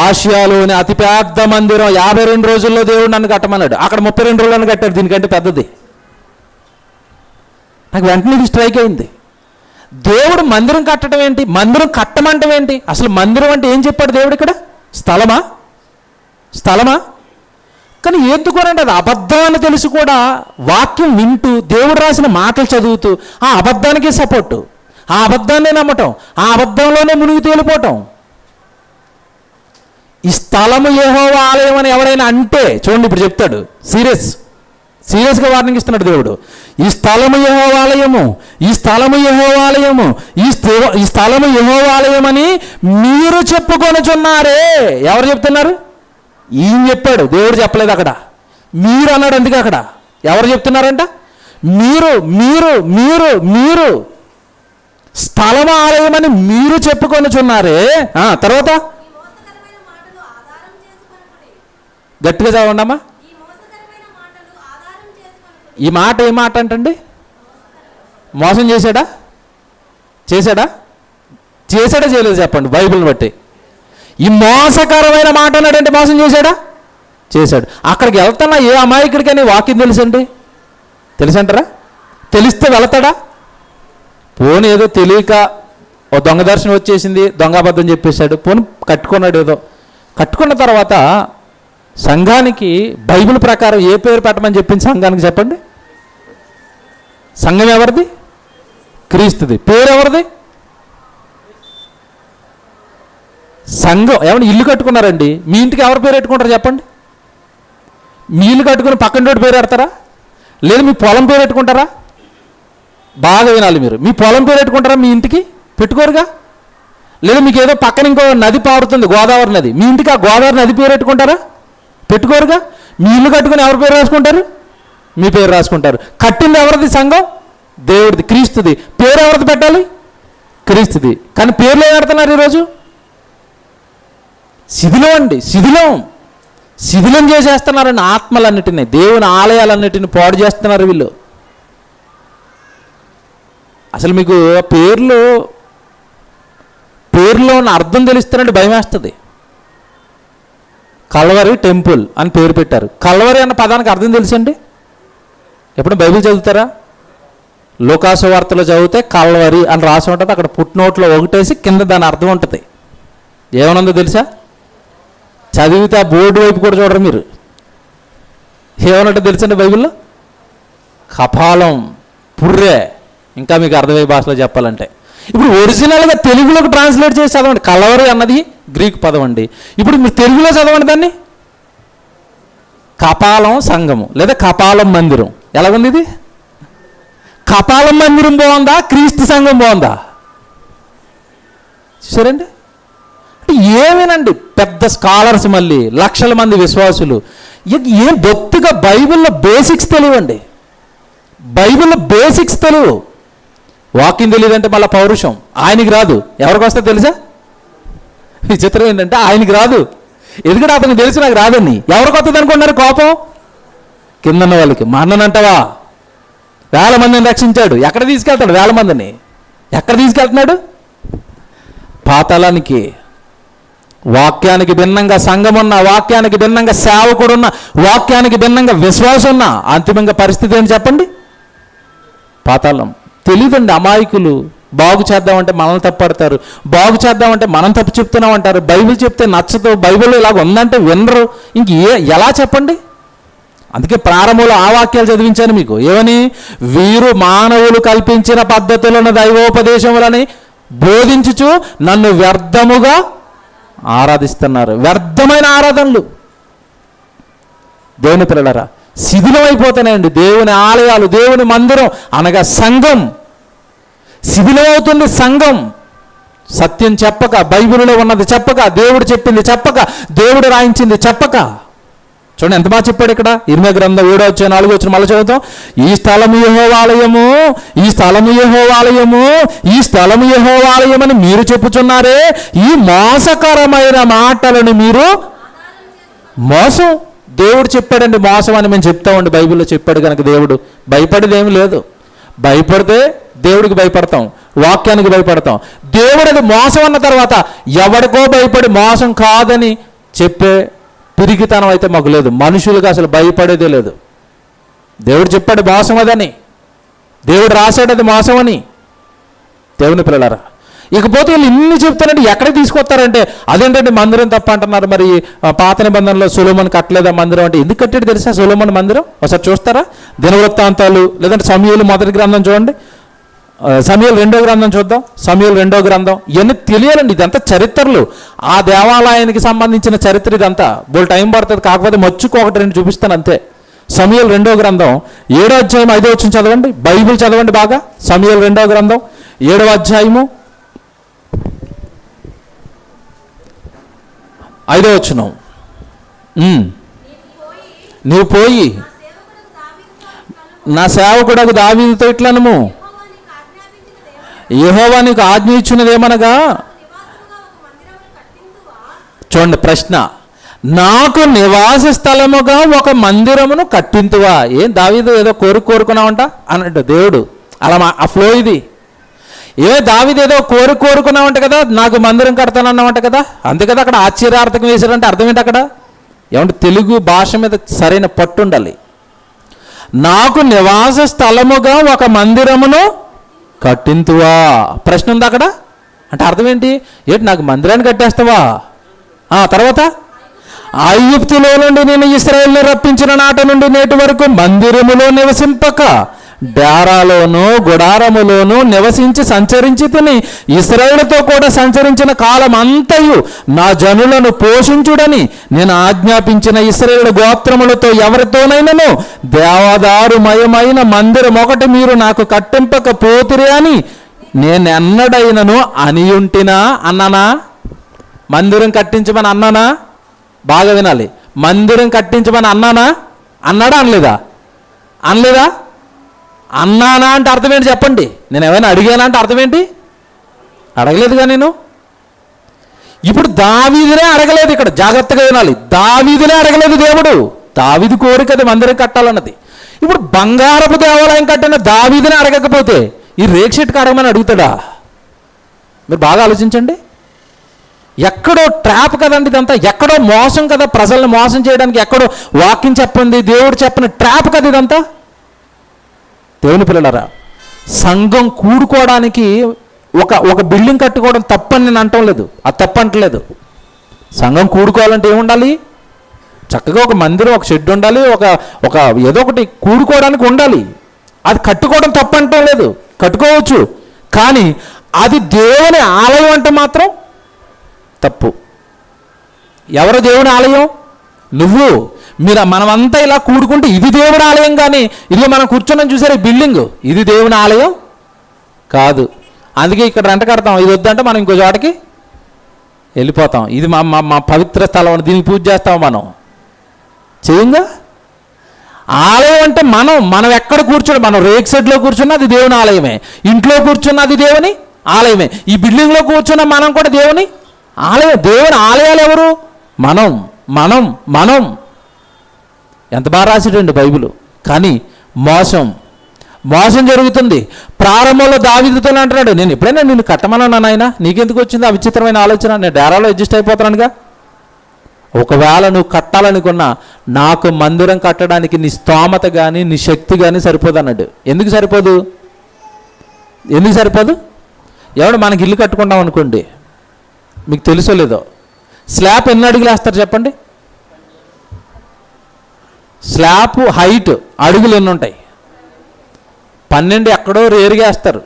A: ఆసియాలోని అతిపెద్ద మందిరం 52 రోజుల్లో దేవుడు నన్ను కట్టమన్నాడు. అక్కడ 32 రోజులను కట్టాడు, దీనికంటే పెద్దది. నాకు వెంటనే ఇది స్ట్రైక్ అయింది. దేవుడు మందిరం కట్టడం ఏంటి? మందిరం కట్టమంటం ఏంటి? అసలు మందిరం అంటే ఏం చెప్పాడు దేవుడు ఇక్కడ? స్థలమా? కానీ ఎందుకోనంటే అది అబద్ధం అని తెలిసి కూడా వాక్యం వింటూ దేవుడు రాసిన మాటలు చదువుతూ ఆ అబద్ధానికే సపోర్టు, ఆ అబద్ధాన్నే నమ్మటం, ఆ అబద్ధంలోనే మునిగి తేలిపోవటం. ఈ స్థలము యెహోవా ఆలయం అని ఎవరైనా అంటే చూడండి, ఇప్పుడు చెప్తాడు. సీరియస్గా వార్నింగ్ ఇస్తున్నాడు దేవుడు. ఈ స్థలము యెహోవా ఆలయము, ఈ స్థలము యెహోవా ఆలయము, ఈ స్థలము యెహోవా ఆలయం అని మీరు చెప్పుకొనుచున్నారే. ఎవరు చెప్తున్నారు? ఈయన చెప్పాడు, దేవుడు చెప్పలేదు. అక్కడ మీరు అన్నాడు. అందుకే అక్కడ ఎవరు చెప్తున్నారంట? మీరు స్థలం ఆలయం అని మీరు చెప్పుకొనుచున్నారే. తర్వాత గట్టిగా చదవండమ్మా. ఈ మాట ఏ మాట అంటండి? మోసం చేశాడా? చేశాడా చేయలేదు చెప్పండి బైబిల్ని బట్టి. ఈ మోసకరమైన మాట అన్నాడంటే మోసం చేశాడా? చేశాడు. అక్కడికి వెళ్తున్నా ఏ అమాయకుడికని వాక్యం తెలుసండి? తెలుసంటారా? తెలిస్తే వెళతాడా? పోనీ ఏదో తెలియక ఓ దొంగ దర్శనం వచ్చేసింది, దొంగ అబద్ధం చెప్పేశాడు, పోనీ కట్టుకున్నాడు, ఏదో కట్టుకున్న తర్వాత సంఘానికి బైబిల్ ప్రకారం ఏ పేరు పెట్టమని చెప్పింది సంఘానికి చెప్పండి? సంఘం ఎవరిది? క్రీస్తుది. పేరు ఎవరిది? సంఘం. ఏమన్నా ఇల్లు కట్టుకున్నారండి, మీ ఇంటికి ఎవరి పేరు పెట్టుకుంటారు చెప్పండి? మీ ఇల్లు కట్టుకుని పక్కన రోడ్డు పేరు పెడతారా? లేదు మీ పొలం పేరు పెట్టుకుంటారా? బాగా వినాలి మీరు. మీ పొలం పేరు పెట్టుకుంటారా? మీ ఇంటికి పెట్టుకోరుగా. లేదా మీకు ఏదో పక్కన ఇంకో నది పారుతుంది, గోదావరి నది, మీ ఇంటికి ఆ గోదావరి నది పేరు పెట్టుకుంటారా? పెట్టుకోరుగా. మీ ఇల్లు కట్టుకుని ఎవరి పేరు రాసుకుంటారు? మీ పేరు రాసుకుంటారు. కట్టింది ఎవరిది? సంఘం దేవుడిది, క్రీస్తుది. పేరు ఎవరిది పెట్టాలి? క్రీస్తుది. కానీ పేర్లు ఏం పెడుతున్నారు ఈరోజు? శిథిలం అండి, శిథిలం చేసేస్తున్నారండి. ఆత్మలన్నిటినీ, దేవుని ఆలయాలన్నిటిని పాడు చేస్తున్నారు వీళ్ళు. అసలు మీకు పేరులో ఉన్న అర్థం తెలుస్తారంటే భయం వేస్తుంది. కల్వరి టెంపుల్ అని పేరు పెట్టారు. కల్వరి అన్న పదానికి అర్థం తెలుసండి? ఎప్పుడు బైబిల్ చదువుతారా? లోకాసు వార్తలో చదివితే కల్వరి అని రాసి ఉంటుంది, అక్కడ పుట్నోట్లో ఒకటేసి కింద దాని అర్థం ఉంటుంది. ఏమనుందో తెలుసా? చదివితే ఆ బోర్డు వైపు కూడా చూడరు మీరు. ఏమన్నట్టు తెలుసండి బైబిల్లో? కపాలం, పుర్రె. ఇంకా మీకు అర్థమయ్యే భాషలో చెప్పాలంటే ఇప్పుడు ఒరిజినల్గా తెలుగులోకి ట్రాన్స్లేట్ చేసి చదవండి. కలవరి అన్నది గ్రీక్ పదం అండి. ఇప్పుడు మీరు తెలుగులో చదవండి దాన్ని. కపాలం సంఘము లేదా కపాలం మందిరం. ఎలాగుంది ఇది? కపాలం మందిరం బాగుందా, క్రీస్తు సంఘం బాగుందా? చూసారండి? అంటే ఏమేనండి పెద్ద స్కాలర్స్, మళ్ళీ లక్షల మంది విశ్వాసులు. ఏం బొత్తుగా బైబిల్లో బేసిక్స్ తెలియండి. బైబిల్లో బేసిక్స్ తెలియవు. వాక్యం తెలియదంటే మళ్ళీ పౌరుషం. ఆయనకి రాదు. ఎవరికి వస్తే తెలుసా? విచిత్రం ఏంటంటే ఆయనకి రాదు. ఎందుకంటే అతనికి తెలుసు నాకు రాదని. ఎవరికి వస్తుంది అనుకున్నారు? కోపం కిందన్న వాళ్ళకి. మా అన్ననంటావా? వేల మందిని రక్షించాడు. ఎక్కడ తీసుకెళ్తాడు? వేల మందిని ఎక్కడ తీసుకెళ్తున్నాడు? పాతాళానికి. వాక్యానికి భిన్నంగా సంఘం ఉన్న, వాక్యానికి భిన్నంగా సేవకుడున్న, వాక్యానికి భిన్నంగా విశ్వాసం ఉన్న అంతిమంగా పరిస్థితి ఏంటి చెప్పండి? పాతాళం. తెలియదండి అమాయకులు. బాగు చేద్దామంటే మనల్ని తప్పడతారు, బాగు చేద్దామంటే మనం తప్పు చెప్తున్నాం అంటారు. బైబిల్ చెప్తే నచ్చదు, బైబిల్లో ఇలాగ ఉందంటే వినరు. ఎలా చెప్పండి? అందుకే ప్రారంభంలో ఆ వాక్యాలు చదివించాను మీకు. ఏమని? వీరు మానవులు కల్పించిన పద్ధతులను దైవోపదేశములని బోధించుచు నన్ను వ్యర్థముగా ఆరాధిస్తున్నారు. వ్యర్థమైన ఆరాధనలు. దేవుని పిల్లలారా, శిథిలం అయిపోతున్నాయండి దేవుని ఆలయాలు. దేవుని మందిరం అనగా సంఘం శిథిలం అవుతుంది. సంఘం సత్యం చెప్పక, బైబిల్లో ఉన్నది చెప్పక, దేవుడు చెప్పింది చెప్పక, దేవుడు రాయించింది చెప్పక. చూడండి ఎంత బాగా చెప్పాడు ఇక్కడ. ఇర్మియా గ్రంథం 7:4 మళ్ళీ చదువుతాం. ఈ స్థలము యెహోవా ఆలయము, ఈ స్థలము యెహోవా ఆలయము, ఈ స్థలము యెహోవా ఆలయమని మీరు చెప్పుచున్నారే, ఈ మోసకరమైన మాటలను మీరు మోసం. దేవుడు చెప్పాడండి మోసం అని మేము చెప్తామండి. బైబిల్లో చెప్పాడు కనుక దేవుడు. భయపడేది ఏమి లేదు. భయపడితే దేవుడికి భయపడతాం, వాక్యానికి భయపడతాం. దేవుడు అది మోసం అన్న తర్వాత ఎవరికో భయపడి మోసం కాదని చెప్పే పిరికితనం అయితే మాకు లేదు. మనుషులకు అసలు భయపడేదే లేదు. దేవుడు చెప్పాడు మోసం అదని, దేవుడు రాశాడు అది మోసం అని. దేవుని పిల్లలారా, ఇకపోతే వీళ్ళు ఇన్ని చెప్తారంటే ఎక్కడికి తీసుకొస్తారంటే అదేంటంటే మందిరం తప్ప అంటున్నారు. మరి పాత నిబంధనలో సొలొమోను కట్టలేదా మందిరం అంటే? ఎందుకు కట్టాడు తెలుసా సొలొమోను మందిరం? ఒకసారి చూస్తారా? దినవృత్తాంతాలు లేదంటే సమూయేలు మొదటి గ్రంథం చూడండి, సమూయేలు 2వ గ్రంథం చూద్దాం. సమూయేలు 2వ గ్రంథం. ఇవన్నీ తెలియాలండి. ఇదంతా చరిత్రలు, ఆ దేవాలయానికి సంబంధించిన చరిత్ర. ఇదంతా బోల్ టైం పడుతుంది. కాకపోతే మచ్చుకు 1-2 చూపిస్తాను అంతే. సమూయేలు 2వ గ్రంథం 7వ అధ్యాయం 5వ వచనం చదవండి. బైబిల్ చదవండి బాగా. సమూయేలు 2వ గ్రంథం 7వ అధ్యాయము 5వ వచనం. నువ్వు పోయి నా సేవకుడకు దావీదుతో ఇట్లనము, యెహోవా నీకు ఆజ్ఞ ఇచ్చినదేమనగా. చూడండి ప్రశ్న. నాకు నివాస స్థలముగా ఒక మందిరమును కట్టింతువా? ఏం దావీదు ఏదో కోరుకున్నావంట అన్నట్టు దేవుడు. అలా ఆ ఫ్లో ఇది. దావీదు ఏదో కోరుకున్నావంట కదా, నాకు మందిరం కడతానన్నావంట కదా, అంతే కదా అక్కడ ఆశ్చర్యార్థకం వేశారంటే అర్థం ఏంటి అక్కడ? ఏమంటే తెలుగు భాష మీద సరైన పట్టు ఉండాలి. నాకు నివాస స్థలముగా ఒక మందిరమును కట్టింతువా, ప్రశ్న ఉంది అక్కడ. అంటే అర్థం ఏంటి? నాకు మందిరాన్ని కట్టేస్తావా? తర్వాత ఐగుప్తులో నుండి నేను ఇశ్రాయేలును రప్పించిన నాట నుండి నేటి వరకు మందిరములో నివసింపక డేరాలోను గుడారములోను నివసించి సంచరించి తిని ఇశ్రాయేలుతో కూడా సంచరించిన కాలం అంతయు నా జనులను పోషించుడని నేను ఆజ్ఞాపించిన ఇశ్రాయేలు గోత్రములతో ఎవరితోనైనను దేవదారుమయమైన మందిరం ఒకటి మీరు నాకు కట్టింపకపోతిరే అని నేనెన్నడైనను అనియుంటినా అన్నానా? మందిరం కట్టించమని అన్నానా? బాగా వినాలి. మందిరం కట్టించమని అన్నానా? అన్నాడా? అనలేదా? అనలేదా? అన్నానా అంటే అర్థం ఏంటి చెప్పండి? నేను ఏమైనా అడిగానా అంటే అర్థం ఏంటి? అడగలేదుగా నేను. ఇప్పుడు దావీదునే అడగలేదు, ఇక్కడ జాగ్రత్తగా వినాలి. దావీదునే అడగలేదు దేవుడు. దావీదు కోరిక అది మందిరం కట్టాలన్నది. ఇప్పుడు బంగారపు దేవాలయం కట్టిన దావీదునే అడగకపోతే ఈ రేక్ షెట్కి అడగమని అడుగుతాడా? మీరు బాగా ఆలోచించండి. ఎక్కడో ట్రాప్ కదండి ఇదంతా, ఎక్కడో మోసం కదా, ప్రజల్ని మోసం చేయడానికి ఎక్కడో వాక్యం చెప్పింది, దేవుడు చెప్పిన ట్రాప్ కదా ఇదంతా. దేవుని పిల్లలారా, సంఘం కూడుకోవడానికి ఒక బిల్డింగ్ కట్టుకోవడం తప్పని నేను అంటం లేదు, అది తప్పంటలేదు. సంఘం కూడుకోవాలంటే ఏముండాలి? చక్కగా ఒక మందిరం, ఒక షెడ్ ఉండాలి, ఒక ఏదో ఒకటి కూడుకోవడానికి ఉండాలి. అది కట్టుకోవడం తప్పంటం లేదు, కట్టుకోవచ్చు. కానీ అది దేవుని ఆలయం అంటే మాత్రం తప్పు. ఎవరు దేవుని ఆలయం? నువ్వు, మీరు. మనమంతా ఇలా కూడుకుంటే ఇది దేవుని ఆలయం, కానీ ఇది మనం కూర్చున్నాం చూసారు ఈ బిల్డింగ్, ఇది దేవుని ఆలయం కాదు. అందుకే ఇక్కడ రెంట కడతాం, ఇది వద్దంటే మనం ఇంకో చోటకి వెళ్ళిపోతాం. ఇది మా పవిత్ర స్థలం, దీనికి పూజ చేస్తాం మనం, చేయంగా. ఆలయం అంటే మనం ఎక్కడ కూర్చున్నా, మనం రేక్ షెడ్లో కూర్చున్నా అది దేవుని ఆలయమే, ఇంట్లో కూర్చున్నా అది దేవుని ఆలయమే, ఈ బిల్డింగ్లో కూర్చున్నా మనం కూడా దేవుని ఆలయం. దేవుని ఆలయాలు ఎవరు? మనం మనం మనం ఎంత బాగా రాసిడండి బైబిల్. కానీ మోసం జరుగుతుంది. ప్రారంభంలో దావీదుతో అంటున్నాడు, నేను ఎప్పుడైనా నిన్ను కట్టమన్నా నాయన, నీకెందుకు వచ్చింది ఆ విచిత్రమైన ఆలోచన? నేను డేరాలో అడ్జస్ట్ అయిపోతానుగా. ఒకవేళ నువ్వు కట్టాలనుకున్నా నాకు మందిరం కట్టడానికి నీ స్తోమత కానీ నీ శక్తి కానీ సరిపోదు అన్నాడు. ఎందుకు సరిపోదు? ఎవడు మనకి ఇల్లు కట్టుకుంటాం అనుకోండి, మీకు తెలుసో లేదో, స్లాబ్ ఎన్ని అడుగులు వేస్తారు చెప్పండి? స్లాబ్ హైట్ అడుగులు ఎన్ని ఉంటాయి? 12 ఎక్కడో రేరుగా వేస్తారు,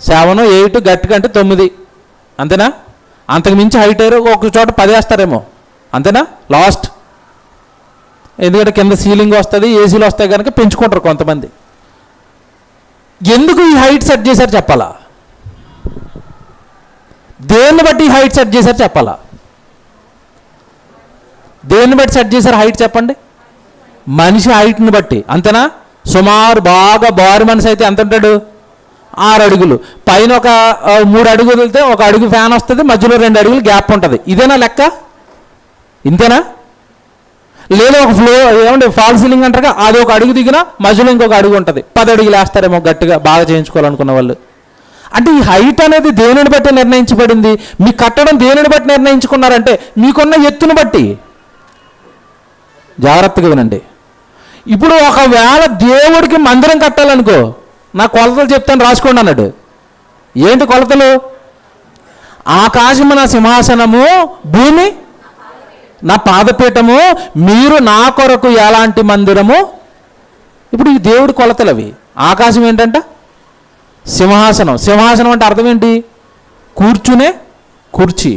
A: 7, 8 గట్టిగా అంటే 9, అంతేనా? అంతకు మించి హైట్ అయ్యారు ఒక చోట 10 వేస్తారేమో, అంతేనా లాస్ట్. ఎందుకంటే కింద సీలింగ్ వస్తుంది, ఏసీలు వస్తాయి కనుక పెంచుకుంటారు కొంతమంది. ఎందుకు ఈ హైట్ సెట్ చేశారు చెప్పాలా? దేన్ని బట్టి హైట్ సెట్ చేశారు చెప్పాలా? దేన్ని బట్టి సెట్ చేశారు హైట్ చెప్పండి? మనిషి హైట్ని బట్టి, అంతేనా? సుమారు బాగా బారు మనిషి అయితే ఎంత ఉంటాడు? 6 అడుగులు. పైన ఒక 3 అడుగులు వెళ్తే 1 అడుగు ఫ్యాన్ వస్తుంది, మధ్యలో 2 అడుగులు గ్యాప్ ఉంటుంది. ఇదేనా లెక్క? ఇంతేనా? లేదా ఒక ఏమంటే ఫాల్ సీలింగ్ అంటారుగా, అది 1 అడుగు దిగినా మధ్యలో ఇంకొక అడుగు ఉంటుంది, 10 అడుగులు వేస్తారేమో గట్టిగా బాగా చేయించుకోవాలనుకున్న వాళ్ళు. అంటే ఈ హైట్ అనేది దేనిని బట్టి నిర్ణయించబడింది? మీ కట్టడం దేనిని బట్టి నిర్ణయించుకున్నారంటే మీకున్న ఎత్తును బట్టి. జాగ్రత్తగా వినండి. ఇప్పుడు ఒకవేళ దేవుడికి మందిరం కట్టాలనుకో, నా కొలతలు చెప్తాను రాసుకోండి అన్నాడు. ఏంటి కొలతలు? ఆకాశము నా సింహాసనము, భూమి నా పాదపీఠము, మీరు నా కొరకు ఎలాంటి మందిరము. ఇప్పుడు ఈ దేవుడి కొలతలు అవి. ఆకాశం ఏంటంట? సింహాసనం అంటే అర్థం ఏంటి? కూర్చునే కుర్చీ.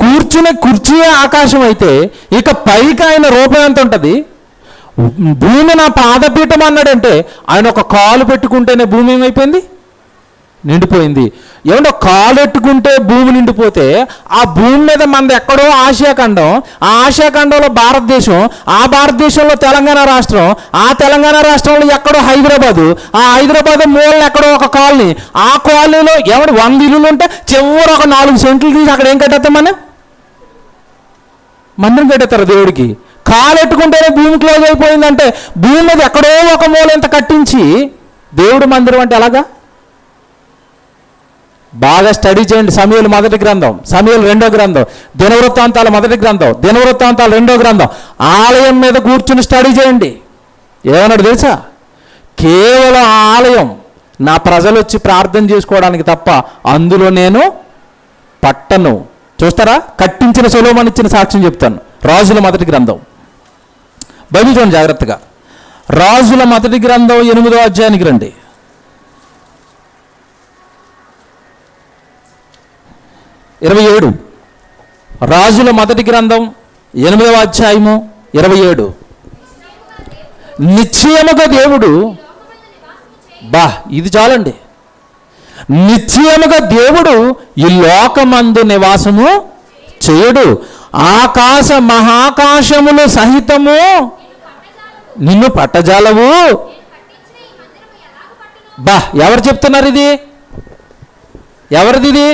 A: కూర్చునే కుర్చీయే ఆకాశం అయితే ఇక పైకి ఆయన రూపం ఎంత ఉంటుంది? భూమి నా పాదపీఠం అన్నాడంటే ఆయన ఒక కాలు పెట్టుకుంటేనే భూమి ఏమైపోయింది? నిండిపోయింది. ఏమంటే కాలు పెట్టుకుంటే భూమి నిండిపోతే ఆ భూమి మీద మనది ఎక్కడో ఆసియా ఖండం, ఆ ఆసియా ఖండంలో భారతదేశం, ఆ భారతదేశంలో తెలంగాణ రాష్ట్రం, ఆ తెలంగాణ రాష్ట్రంలో ఎక్కడో హైదరాబాదు, ఆ హైదరాబాద్ మూలన ఎక్కడో ఒక కాలనీ, ఆ కాలనీలో ఎవడు 100 ఇల్లులు ఉంటే చివరి ఒక 4 సెంట్లు తీసి అక్కడ ఏం కట్టేస్తాం? మందిరం కట్టేస్తారు దేవుడికి. కాలెట్టుకుంటేనే భూమి క్లోజ్ అయిపోయిందంటే భూమి మీద ఎక్కడో ఒక మూల ఇంత కట్టించి దేవుడు మందిరం అంటే ఎలాగా? బాగా స్టడీ చేయండి. సమూయేలు మొదటి గ్రంథం, సమూయేలు రెండో గ్రంథం, దినవృత్తాంతాల మొదటి గ్రంథం, దినవృత్తాంతాలు రెండో గ్రంథం. ఆలయం మీద కూర్చుని స్టడీ చేయండి. ఏమన్నాడు తెలుసా? కేవలం ఆలయం నా ప్రజలు వచ్చి ప్రార్థన చేసుకోవడానికి తప్ప అందులో నేను పట్టను. చూస్తారా? కట్టించిన సొలొమోను ఇచ్చిన సాక్ష్యం చెప్తాను. రాజుల మొదటి గ్రంథం బైబిల్ చూడండి జాగ్రత్తగా. రాజుల మొదటి గ్రంథం 8వ అధ్యాయానికి రండి. 27. రాజుల మొదటి గ్రంథం 8వ అధ్యాయము 27. నిశ్చయముగా దేవుడు, ఇది చాలండి, నిశ్చయముగా దేవుడు ఈ లోకమందు నివాసము చేయడు, ఆకాశ మహాకాశములు సహితము నిన్ను పట్టజాలవు. ఎవరు చెప్తున్నారు ఇది? ఎవరిది ఇది?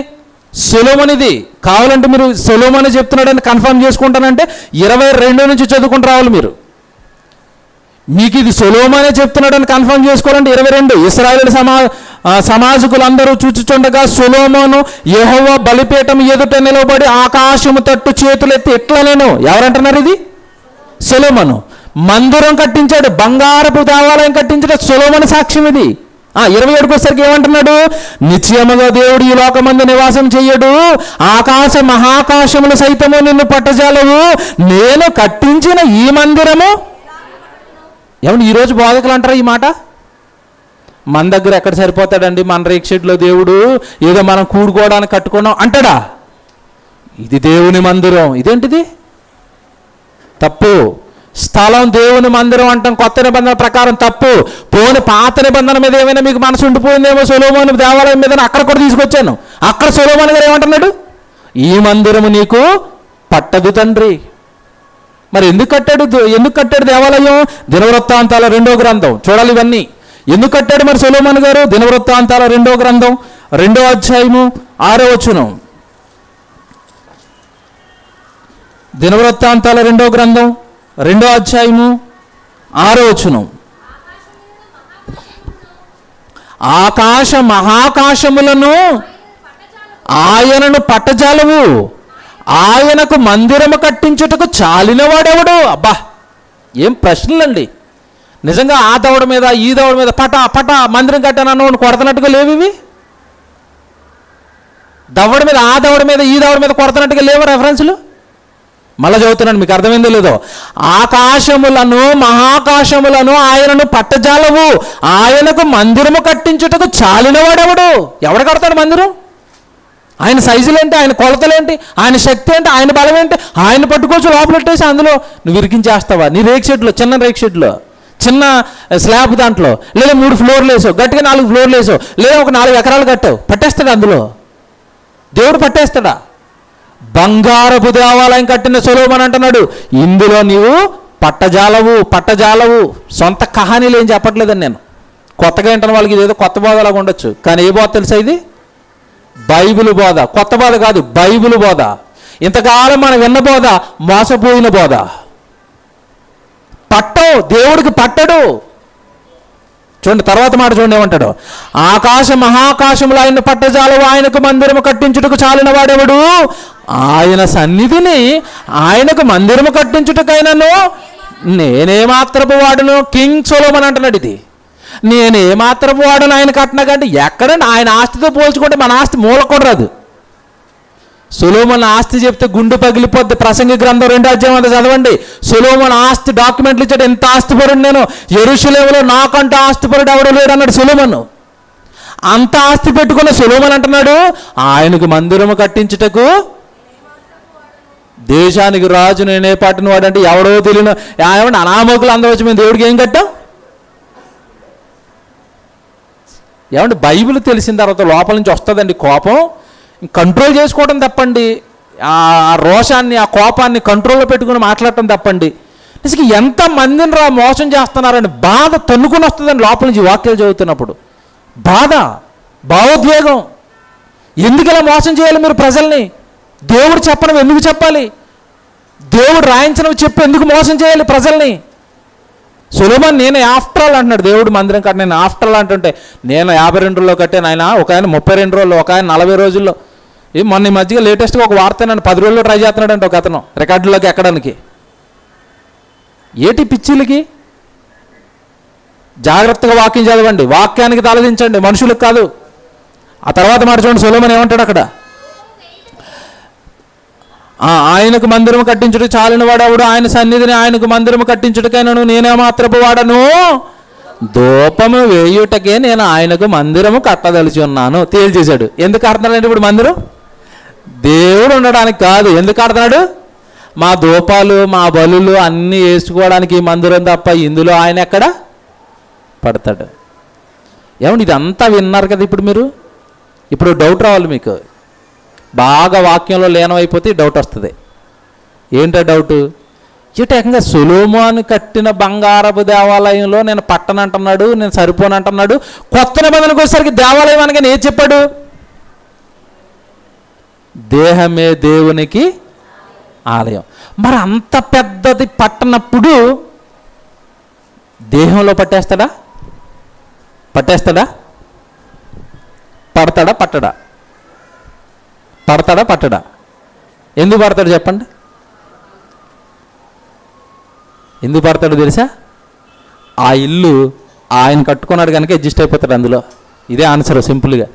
A: సొలొమోనుది. కావాలంటే మీరు సొలొమోను చెప్తున్నాడని కన్ఫర్మ్ చేసుకుంటానంటే 22 నుంచి చదువుకుంటూ రావాలి మీరు. మీకు ఇది సొలొమోనే చెప్తున్నాడని కన్ఫర్మ్ చేసుకోవాలంటే 22. ఇశ్రాయేలు సమాజకులందరూ చూచుచుండగా సొలొమోను యెహోవా బలిపీఠం ఎదుట నిలబడి ఆకాశము తట్టు చేతులెత్తి ఇట్లా నేను, ఎవరంటున్నారు ఇది? సొలొమోను. మందిరం కట్టించాడు, బంగారపు దేవాలయం కట్టించాడు, సొలొమోను సాక్ష్యం ఇది. 27కి వచ్చేసరికి ఏమంటున్నాడు? నిశ్చయముగా దేవుడు ఈ లోకమందు నివాసం చెయ్యడు, ఆకాశ మహాకాశములు సైతము నిన్ను పట్టజాలవు, నేను కట్టించిన ఈ మందిరము. ఏమండి ఈరోజు బోధకులు అంటారా ఈ మాట? మన దగ్గర ఎక్కడ సరిపోతాడండి, మన రేక్ షెడ్లో దేవుడు ఏదో మనం కూడుకోవడానికి కట్టుకున్నాం అంటాడా? ఇది దేవుని మందిరం. ఇదేంటిది? తప్పు. స్థలం దేవుని మందిరం అంటాం కొత్త నిబంధన ప్రకారం తప్పు. పోని పాత నిబంధన మీద ఏమైనా మీకు మనసు ఉండిపోయిందేమో సొలొమోను దేవాలయం మీద, అక్కడ కూడా తీసుకొచ్చాను. అక్కడ సొలొమోను గారు ఏమంటున్నాడు? ఈ మందిరము నీకు పట్టదు తండ్రి. మరి ఎందుకు కట్టాడు దేవాలయం? దినవృత్తాంతాల 2వ గ్రంథం చూడాలి ఇవన్నీ. ఎందుకు కట్టాడు మరి సొలొమోను గారు? దినవృత్తాంతాల 2వ గ్రంథం 2వ అధ్యాయము 6వ వచనం. దినవృత్తాంతాల 2వ గ్రంథం 2వ అధ్యాయము 6వ వచనం. ఆకాశ మహాకాశములను ఆయనను పట్టజాలవు, ఆయనకు మందిరము కట్టించుటకు చాలినవాడెవడు? అబ్బా ఏం ప్రశ్నలండి నిజంగా. ఆ దవడ మీద ఈ దవడ మీద పట మందిరం కట్టానన్న కొడుతున్నట్టుగా లేవు ఇవి. దవడ మీద ఆ దవడ మీద ఈ దవడ మీద కొడుతున్నట్టుగా లేవు రెఫరెన్స్లు. మళ్ళీ చదువుతున్నాను, మీకు అర్థమైందో లేదో. ఆకాశములను మహాకాశములను ఆయనను పట్టజాలవు, ఆయనకు మందిరము కట్టించుటకు చాలినవాడెవడు? ఎవడు కడతాడు మందిరం? ఆయన సైజులేంటి, ఆయన కొలతలేంటి, ఆయన శక్తి ఏంటి, ఆయన బలం ఏంటి? ఆయన పట్టుకోవచ్చు లోపలెట్టేసి అందులో నువ్వు ఇరికించేస్తావా? నీ రేక్ షెడ్లో, చిన్న రేక్ షెడ్లో, చిన్న స్లాబ్ దాంట్లో, లేదా 3 ఫ్లోర్లు వేసావు, గట్టిగా 4 ఫ్లోర్లు వేసావు, లేదా ఒక 4 ఎకరాలు కట్టావు, పట్టేస్తాడా అందులో? దేవుడు పట్టేస్తాడా? బంగారపు దేవాలయం కట్టిన సొలొమోను అంటున్నాడు, ఇందులో నీవు పట్టజాలవు. సొంత కహానీలు ఏం చెప్పట్లేదని నేను. కొత్తగా వింటున్న వాళ్ళకి ఇదేదో కొత్త బోధలాగా ఉండొచ్చు, కానీ ఏ బోధ తెలుసా? ఇది బైబిల్ బోధ. కొత్త బోధ కాదు, బైబిల్ బోధ. ఇంతకాలం మనం విన్న బోధ మోసపోయిన బోధ. దేవుడికి పట్టడు. చూడండి తర్వాత మాట చూడండి ఏమంటాడు? ఆకాశ మహాకాశములు ఆయన పట్టజాలవు, ఆయనకు మందిరము కట్టించుటకు చాలిన వాడెవడు? ఆయన సన్నిధిని ఆయనకు మందిరము కట్టించుటకైనను నేనే మాత్రపు వాడును. కింగ్ సొలొమోను అంటున్నాడు ఇది. నేనే మాత్రపు వాడును ఆయన కట్టినకంటే ఎక్కడండి? ఆయన ఆస్తితో పోల్చుకుంటే మన ఆస్తి మూలకూడదు. సొలొమోను ఆస్తి చెప్తే గుండె పగిలిపోద్ది. ప్రసంగి గ్రంథం 2వ అధ్యాయం అంతా చదవండి. సొలొమోను ఆస్తి డాక్యుమెంట్లు ఇచ్చాడు. ఎంత ఆస్తిపరుడు నేను, యెరూషలేములో నాకంటే ఆస్తిపరుడు ఎవడు లేడు అన్నాడు సొలొమోను. అంత ఆస్తి పెట్టుకున్న సొలొమోను అంటున్నాడు ఆయనకు మందిరము కట్టించుటకు దేశానికి రాజు నేనే పట్టిన వాడు. అంటే ఎవడో తెలియని ఏమంటే అనామకులు అందరూ వచ్చి మేము దేవుడికి ఏం కట్టాం? ఏమంటే బైబిల్ తెలిసిన తర్వాత లోపల నుంచి వస్తుందండి కోపం. కంట్రోల్ చేసుకోవడం తప్పండి. ఆ రోషాన్ని, ఆ కోపాన్ని కంట్రోల్లో పెట్టుకుని మాట్లాడటం తప్పండి. నిజంగా ఎంతమందిని మోసం చేస్తున్నారని బాధ తన్నుకుని వస్తుందండి లోపల నుంచి వాక్యాలు చదువుతున్నప్పుడు. బాధ, భావోద్వేగం. ఎందుకు ఇలా మోసం చేయాలి మీరు ప్రజల్ని? దేవుడు చెప్పనవి ఎందుకు చెప్పాలి? దేవుడు రాయించినవి చెప్పి ఎందుకు మోసం చేయాలి ప్రజల్ని? సొలొమోన్ నేను ఆఫ్టర్ ఆల్ అంటున్నాడు, దేవుడు మందిరం కట్ట నేను ఆఫ్టర్ ఆల్ అంటుంటే, నేను 52 రోజుల్లో కట్టాను, ఆయన ఒక ఆయన 32 రోజుల్లో, ఒక ఆయన 40 రోజుల్లో. మొన్న ఈ మధ్యగా లేటెస్ట్గా ఒక వార్త నన్ను 10 రోజుల్లో ట్రై చేస్తున్నాడు అంటే ఒక అతను రికార్డులోకి ఎక్కడానికి. ఏటి పిచ్చిలకి? జాగ్రత్తగా వాక్యం చదవండి, వాక్యానికి తలదించండి, మనుషులకు కాదు. ఆ తర్వాత మాట చూడండి, సొలొమోన్ ఏమంటాడు అక్కడ, ఆయనకు మందిరము కట్టించుట చాలిన వాడవుడు, ఆయన సన్నిధిని ఆయనకు మందిరము కట్టించుటకైనను నేనే మాత్రపు వాడను, ధూపము వేయుటకే నేను ఆయనకు మందిరము కట్టదలిచి ఉన్నాను. తేల్చేశాడు. ఎందుకు కడుతున్నాడు ఇప్పుడు మందిరం? దేవుడు ఉండడానికి కాదు. ఎందుకు కడుతున్నాడు? మా ధూపాలు మా బలులు అన్నీ వేసుకోవడానికి ఈ మందిరం తప్ప ఇందులో ఆయన ఎక్కడ పడతాడు? ఏమండి, ఇదంతా విన్నారు కదా ఇప్పుడు మీరు. ఇప్పుడు డౌట్ రావాలి మీకు, బాగా వాక్యంలో లీనమైపోతే డౌట్ వస్తుంది. ఏంటో డౌటు? ఏకంగా సొలొమోను కట్టిన బంగారపు దేవాలయంలో నేను పట్టనంటున్నాడు, నేను సరిపోనంటున్నాడు. కొత్త నిబంధనకు వచ్చేసరికి దేవాలయం అనగానే ఏం చెప్పాడు? దేహమే దేవునికి ఆలయం. మరి అంత పెద్దది పట్టనప్పుడు దేహంలో పట్టేస్తాడా? పట్టేస్తాడా? పడతాడా? పట్టడా? పడతాడా? పట్టడా? ఎందుకు పడతాడు చెప్పండి? ఎందుకు పడతాడు తెలుసా? ఆ ఇల్లు ఆయన కట్టుకున్నాడు కనుక అడ్జస్ట్ అయిపోతాడు అందులో. ఇదే ఆన్సర్ సింపుల్గా.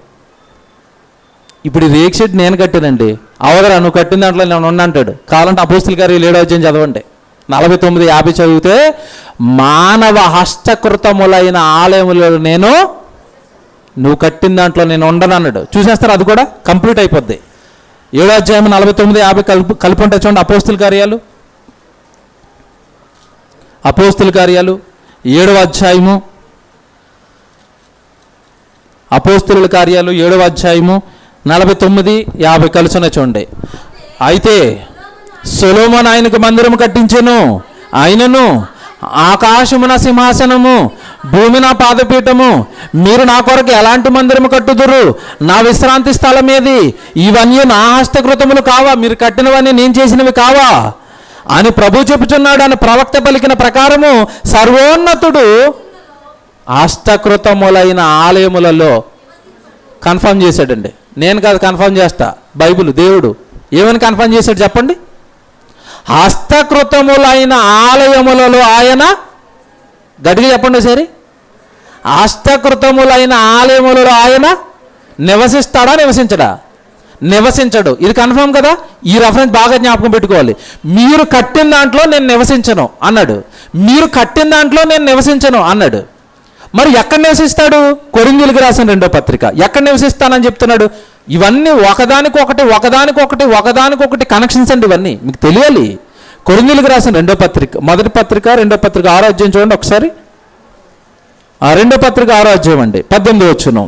A: ఇప్పుడు ఈ రేక్ షెడ్ నేను కట్టానండి, అవదరా నువ్వు కట్టిన దాంట్లో నేను ఉన్నా అంటాడు. కావాలంటే అపోస్తుల కార్యాలు 7వ అధ్యాయం చదవండి, 49:50 చదివితే, మానవ హస్తకృతములైన ఆలయములో నేను, నువ్వు కట్టిన దాంట్లో నేను ఉండను అన్నాడు. చూసేస్తారు, అది కూడా కంప్లీట్ అయిపోద్ది. 7వ అధ్యాయం 49:50 కలిపి ఉంటాయి చూడండి. అపోస్తుల కార్యాలు 7వ అధ్యాయము, అపోస్తుల కార్యాలు 7వ అధ్యాయము 49:50 కలిసి ఉన్నాయి చూడండి. అయితే సొలొమోను ఆయనకు మందిరము కట్టించెను, ఆయనను ఆకాశమున సింహాసనము, భూమి నా పాదపీఠము, మీరు నా కొరకు ఎలాంటి మందిరము కట్టుదురు? నా విశ్రాంతి స్థలం ఏది? ఇవన్నీ నా హస్తకృతములు కావా? మీరు కట్టినవన్నీ నేను చేసినవి కావా అని ప్రభు చెప్పుచున్నాడు అని ప్రవక్త పలికిన ప్రకారము సర్వోన్నతుడు హస్తకృతములైన ఆలయములలో కన్ఫర్మ్ చేశాడండి. నేను కాదు కన్ఫర్మ్ చేస్తా, బైబిల్, దేవుడు ఏమని కన్ఫర్మ్ చేశాడు చెప్పండి? హస్తకృతములైన ఆలయములలో ఆయన, గట్టిగా చెప్పండి సరే, హస్తకృతములైన ఆలయములలో ఆయన నివసిస్తాడా? నివసించడా? నివసించడు. ఇది కన్ఫర్మ్ కదా. ఈ రెఫరెన్స్ బాగా జ్ఞాపకం పెట్టుకోవాలి. మీరు కట్టిన దాంట్లో నేను నివసించను అన్నాడు, మీరు కట్టిన దాంట్లో నేను నివసించను అన్నాడు. మరి ఎక్కడ నివసిస్తాడు? కొరింథీయులకు రాసిన 2వ పత్రిక. ఎక్కడ నివసిస్తానని చెప్తున్నాడు? ఇవన్నీ ఒకదానికొకటి కనెక్షన్స్ అండి. ఇవన్నీ మీకు తెలియాలి. కొరింథీయులకు రాసిన 2వ పత్రిక, మొదటి పత్రిక 2వ పత్రిక 6వ అధ్యాయం చూడండి ఒకసారి. 2వ పత్రిక 6వ అధ్యాయం అండి 18వ వచనం.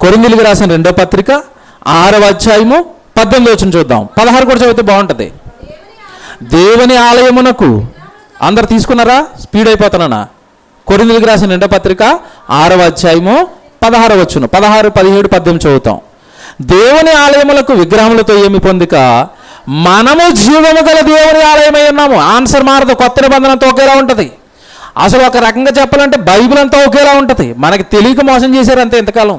A: కొరింథీయులకు రాసిన 2వ పత్రిక 6వ అధ్యాయము 18వ వచనం చూద్దాం. 16 కూడా చదివితే బాగుంటుంది. దేవుని ఆలయమునకు, అందరు తీసుకున్నారా? స్పీడ్ అయిపోతున్నానా? కొరింథీయులకు రాసిన 2వ పత్రిక 6వ అధ్యాయము 16వ వచనం, 16, 17, 18 చదువుతాం. దేవుని ఆలయములకు విగ్రహములతో ఏమి పొందిక, మనము జీవము గల దేవుని ఆలయమై ఉన్నాము. ఆన్సర్ మారదు. కొత్త నిబంధనతో ఒకేలా ఉంటుంది. అసలు ఒక రకంగా చెప్పాలంటే బైబిల్ అంతా ఒకేలా ఉంటుంది. మనకి తెలియక మోసం చేశారు అంతే ఇంతకాలం.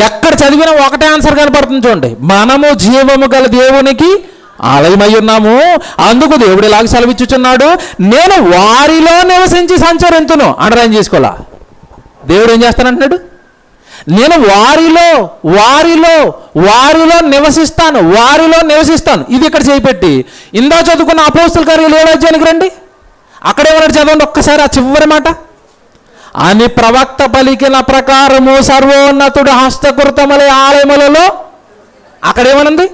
A: ఎక్కడ చదివినా ఒకటే ఆన్సర్ కనపడుతుంది చూడండి. మనము జీవము గల దేవునికి ఆలయమై ఉన్నాము, అందుకు దేవుడు ఇలాగ సెలవిచ్చుచున్నాడు, నేను వారిలో నివసించి సంచరింతును. అండర్లైన్ చేసుకోవాలా? దేవుడు ఏం చేస్తానంటున్నాడు? నేను వారిలో నివసిస్తాను, వారిలో నివసిస్తాను. ఇది ఇక్కడ చేపెట్టి ఇందా చదువుకున్న అపోస్తుల కార్యాలు 7వ అధ్యాయానికి రండి. అక్కడేమన్నాడు చదవండి ఒక్కసారి ఆ చివరి మాట. అని ప్రవక్త పలికిన ప్రకారము సర్వోన్నతుడు హస్తకృతముల ఆలయములలో, అక్కడేమనుంది?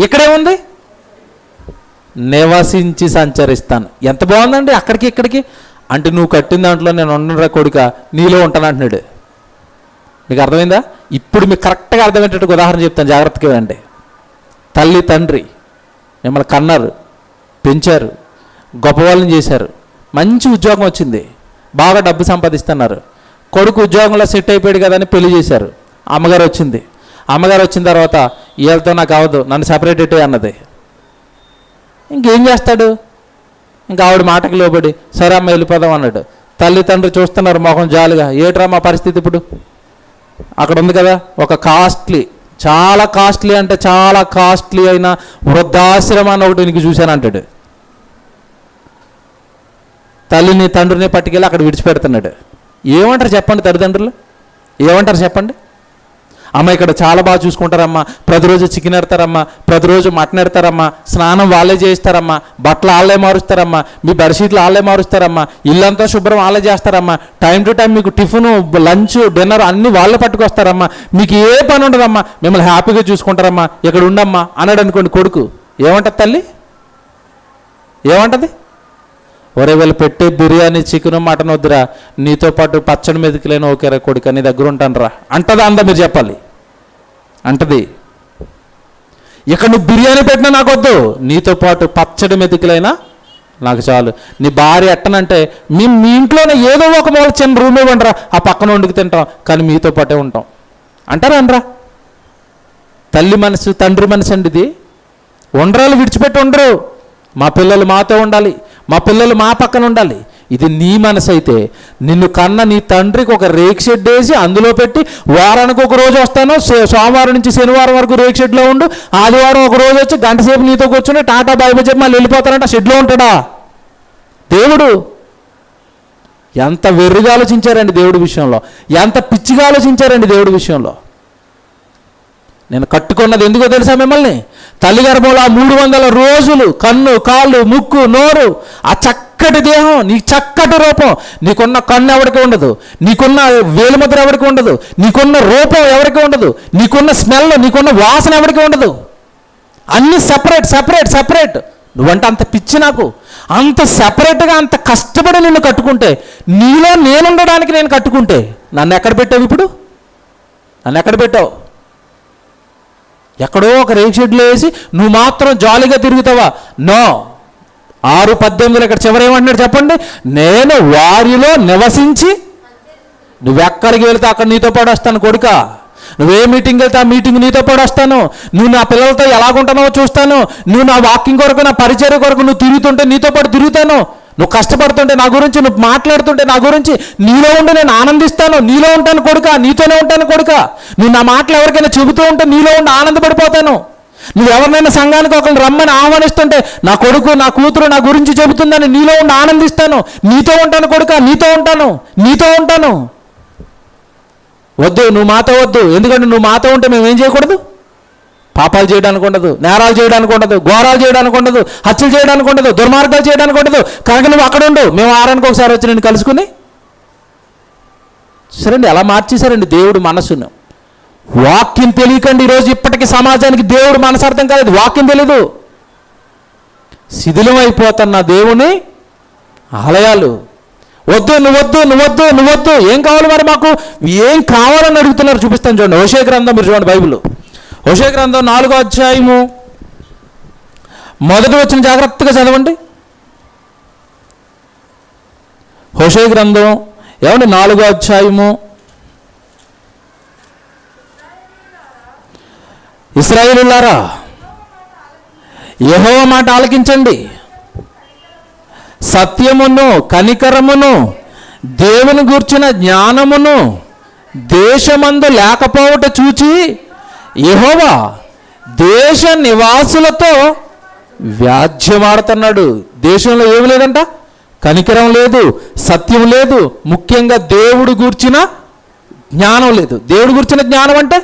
A: ఇక్కడేముంది? నివసించి సంచరిస్తాను. ఎంత బాగుందండి. అక్కడికి ఇక్కడికి అంటే నువ్వు కట్టిన దాంట్లో నేను ఉండరా కొడుక, నీలో ఉంటానంటున్నాడు. మీకు అర్థమైందా? ఇప్పుడు మీకు కరెక్ట్గా అర్థమయ్యేటట్టు ఉదాహరణ చెప్తాను, జాగ్రత్తగా వినండి. తల్లి తండ్రి మిమ్మల్ని కన్నారు, పెంచారు, గొప్పవాళ్ళని చేశారు, మంచి ఉద్యోగం వచ్చింది, బాగా డబ్బు సంపాదిస్తున్నారు. కొడుకు ఉద్యోగంలో సెట్ అయిపోయాడు కదా అని పెళ్లి చేశారు. అమ్మగారు వచ్చింది. అమ్మగారు వచ్చిన తర్వాత వీళ్ళతో నాకు అవ్వదు, నన్ను సపరేట్ అన్నది. ఇంకేం చేస్తాడు? ఇంకా ఆవిడ మాటకి లోబడి సరే అమ్మ వెళ్ళిపోదాం అన్నాడు. తల్లి తండ్రి చూస్తున్నారు మొహం జాలిగా. ఏట్రా మా పరిస్థితి ఇప్పుడు? అక్కడ ఉంది కదా ఒక కాస్ట్లీ, చాలా కాస్ట్లీ అంటే చాలా కాస్ట్లీ అయిన వృద్ధాశ్రమాన్ని ఒకటి నీకు చూశాను అంటాడు. తల్లిని తండ్రిని పట్టుకెళ్ళి అక్కడ విడిచిపెడుతున్నాడు. ఏమంటారు చెప్పండి తల్లిదండ్రులు? ఏమంటారు చెప్పండి? అమ్మ ఇక్కడ చాలా బాగా చూసుకుంటారమ్మా, ప్రతిరోజు చికెన్ ఎడతారమ్మా, ప్రతిరోజు మటన్ ఎడతారమ్మా, స్నానం వాళ్ళే చేయిస్తారమ్మా, బట్టలు వాళ్ళే మారుస్తారమ్మా, మీ బెడ్షీట్లు వాళ్ళే మారుస్తారమ్మా, ఇల్లంతా శుభ్రం వాళ్ళే చేస్తారమ్మా, టైం టు టైం మీకు టిఫిన్ లంచ్ డిన్నర్ అన్నీ వాళ్ళే పట్టుకొస్తారమ్మా, మీకు ఏ పని ఉండదమ్మా, మిమ్మల్ని హ్యాపీగా చూసుకుంటారమ్మా, ఇక్కడ ఉండమ్మా అన్నాడు అనుకోండి కొడుకు. ఏమంటుంది తల్లి? ఏమంటది? ఒరే వీళ్ళు పెట్టే బిర్యానీ చికెన్ మటన్ వద్దురా, నీతో పాటు పచ్చడి మెతుకులేని ఓకేరా కొడుకు నీ దగ్గర ఉంటాను రా అంటదా? అందా మీరు చెప్పాలి. అంటది. ఇక్కడ నువ్వు బిర్యానీ పెట్టినా నాకు వద్దు, నీతో పాటు పచ్చడి మెతుకులైనా నాకు చాలు. నీ భార్య ఎట్టనంటే మీ ఇంట్లోనే ఏదో ఒక మూల చిన్న రూమ్ ఇవ్వండిరా, ఆ పక్కన వండుకు తింటాం, కానీ మీతో పాటే ఉంటాం అంటారా? అనరా? తల్లి మనసు తండ్రి మనసు అండి ఇది. ఉండరాలు విడిచిపెట్టి ఉండరు. మా పిల్లలు మాతో ఉండాలి, మా పిల్లలు మా పక్కన ఉండాలి. ఇది నీ మనసు అయితే నిన్ను కన్న నీ తండ్రికి ఒక రేక్ షెడ్ వేసి అందులో పెట్టి వారానికి ఒక రోజు వస్తాను, సోమవారం నుంచి శనివారం వరకు రేక్ షెడ్లో ఉండు, ఆదివారం ఒక రోజు వచ్చి గంట సేపు నీతో కూర్చొని టాటా బాయ్ బాయ్ చెప్పి మళ్ళీ వెళ్ళిపోతానంట. షెడ్లో ఉంటాడా దేవుడు? ఎంత వెర్రిగా ఆలోచించారండి దేవుడి విషయంలో, ఎంత పిచ్చిగా ఆలోచించారండి దేవుడి విషయంలో. నేను కట్టుకున్నది ఎందుకో తెలుసా మిమ్మల్ని? తల్లి గర్భంలో 300 రోజులు కన్ను కాళ్ళు ముక్కు నోరు, ఆ చక్కటి దేహం, నీ చక్కటి రూపం, నీకున్న కన్ను ఎవరికి ఉండదు, నీకున్న వేలుముద్ర ఎవరికి ఉండదు, నీకున్న రూపం ఎవరికి ఉండదు, నీకున్న స్మెల్ నీకున్న వాసన ఎవరికి ఉండదు. అన్నీ సెపరేట్ సెపరేట్ సెపరేట్. నువ్వంటే అంత పిచ్చి నాకు. అంత సెపరేట్గా అంత కష్టపడి నిన్ను కట్టుకుంటే, నీలో నేనుండడానికి నేను కట్టుకుంటే నన్ను ఎక్కడ పెట్టావు ఇప్పుడు? నన్ను ఎక్కడ పెట్టావు? ఎక్కడో ఒక రేక్ షెడ్లో వేసి నువ్వు మాత్రం జాలీగా తిరుగుతావా? నో. 6:18 ఇక్కడ చివరేమంటున్నాడు చెప్పండి? నేను వారిలో నివసించి, నువ్వెక్కడికి వెళ్తే అక్కడ నీతో పాటు వస్తాను కొడుక. నువ్వే మీటింగ్ వెళ్తే ఆ మీటింగ్ నీతో పాటు వస్తాను. నువ్వు నా పిల్లలతో ఎలాగుంటున్నావో చూస్తాను. నువ్వు నా వాకింగ్ కొరకు నా పరిచర్య కొరకు నువ్వు తిరుగుతుంటే నీతో పాటు తిరుగుతాను. నువ్వు కష్టపడుతుంటే నా గురించి, నువ్వు మాట్లాడుతుంటే నా గురించి నీలో ఉండి నేను ఆనందిస్తాను. నీలో ఉంటాను కొడుక, నీతోనే ఉంటాను కొడుక. నువ్వు నా మాటలు ఎవరికైనా చెబుతూ ఉంటే నీలో ఉండి ఆనందపడిపోతాను. నువ్వు ఎవరినైనా సంఘానికి ఒకరిని రమ్మని ఆహ్వానిస్తుంటే నా కొడుకు నా కూతురు నా గురించి చెబుతుందని నీలో ఉండి ఆనందిస్తాను. నీతో ఉంటాను కొడుక, నీతో ఉంటాను, నీతో ఉంటాను. వద్దు, నువ్వు మాతో వద్దు. ఎందుకంటే నువ్వు మాతో ఉంటే మేము ఏం చేయకూడదు? పాపాలు చేయడానికి ఉండదు, నేరాలు చేయడానికి ఉండదు, ఘోరాలు చేయడానికి ఉండదు, హత్యలు చేయడానికి ఉండదు, దుర్మార్గాలు చేయడానికి ఉండదు. కనుక నువ్వు అక్కడ ఉండు, మేము వారానికి ఒకసారి వచ్చి నేను కలుసుకుని. సరేండి, ఎలా మార్చేశారండి దేవుడు మనసును. వాక్యం తెలియకండి ఈరోజు ఇప్పటికీ సమాజానికి దేవుడు మనసు అర్థం కాలేదు. వాక్యం తెలీదు. శిథిలం అయిపోతున్న దేవుని ఆలయాలు. వద్దు, నువ్వొద్దు, నువ్వొద్దు, నువ్వొద్దు. ఏం కావాలి మరి మాకు? ఏం కావాలని అడుగుతున్నారు చూపిస్తాను చూడండి. హోషేయ గ్రంథం మీరు చూడండి, బైబిల్ హోషేయ గ్రంథం 4వ అధ్యాయము 1వ వచనం జాగ్రత్తగా చదవండి. హోషేయ గ్రంథం ఏమండి 4వ అధ్యాయము. ఇశ్రాయేలులారా యెహోవా మాట ఆలకించండి. సత్యమును కనికరమును దేవుని గూర్చిన జ్ఞానమును దేశమందు లేకపోవట చూచి యెహోవా దేశ నివాసులతో వ్యాజ్యమాడుతున్నాడు. దేశంలో ఏమి లేదంట? కనికరం లేదు, సత్యం లేదు, ముఖ్యంగా దేవుడు గూర్చిన జ్ఞానం లేదు. దేవుడు గూర్చిన జ్ఞానం అంటే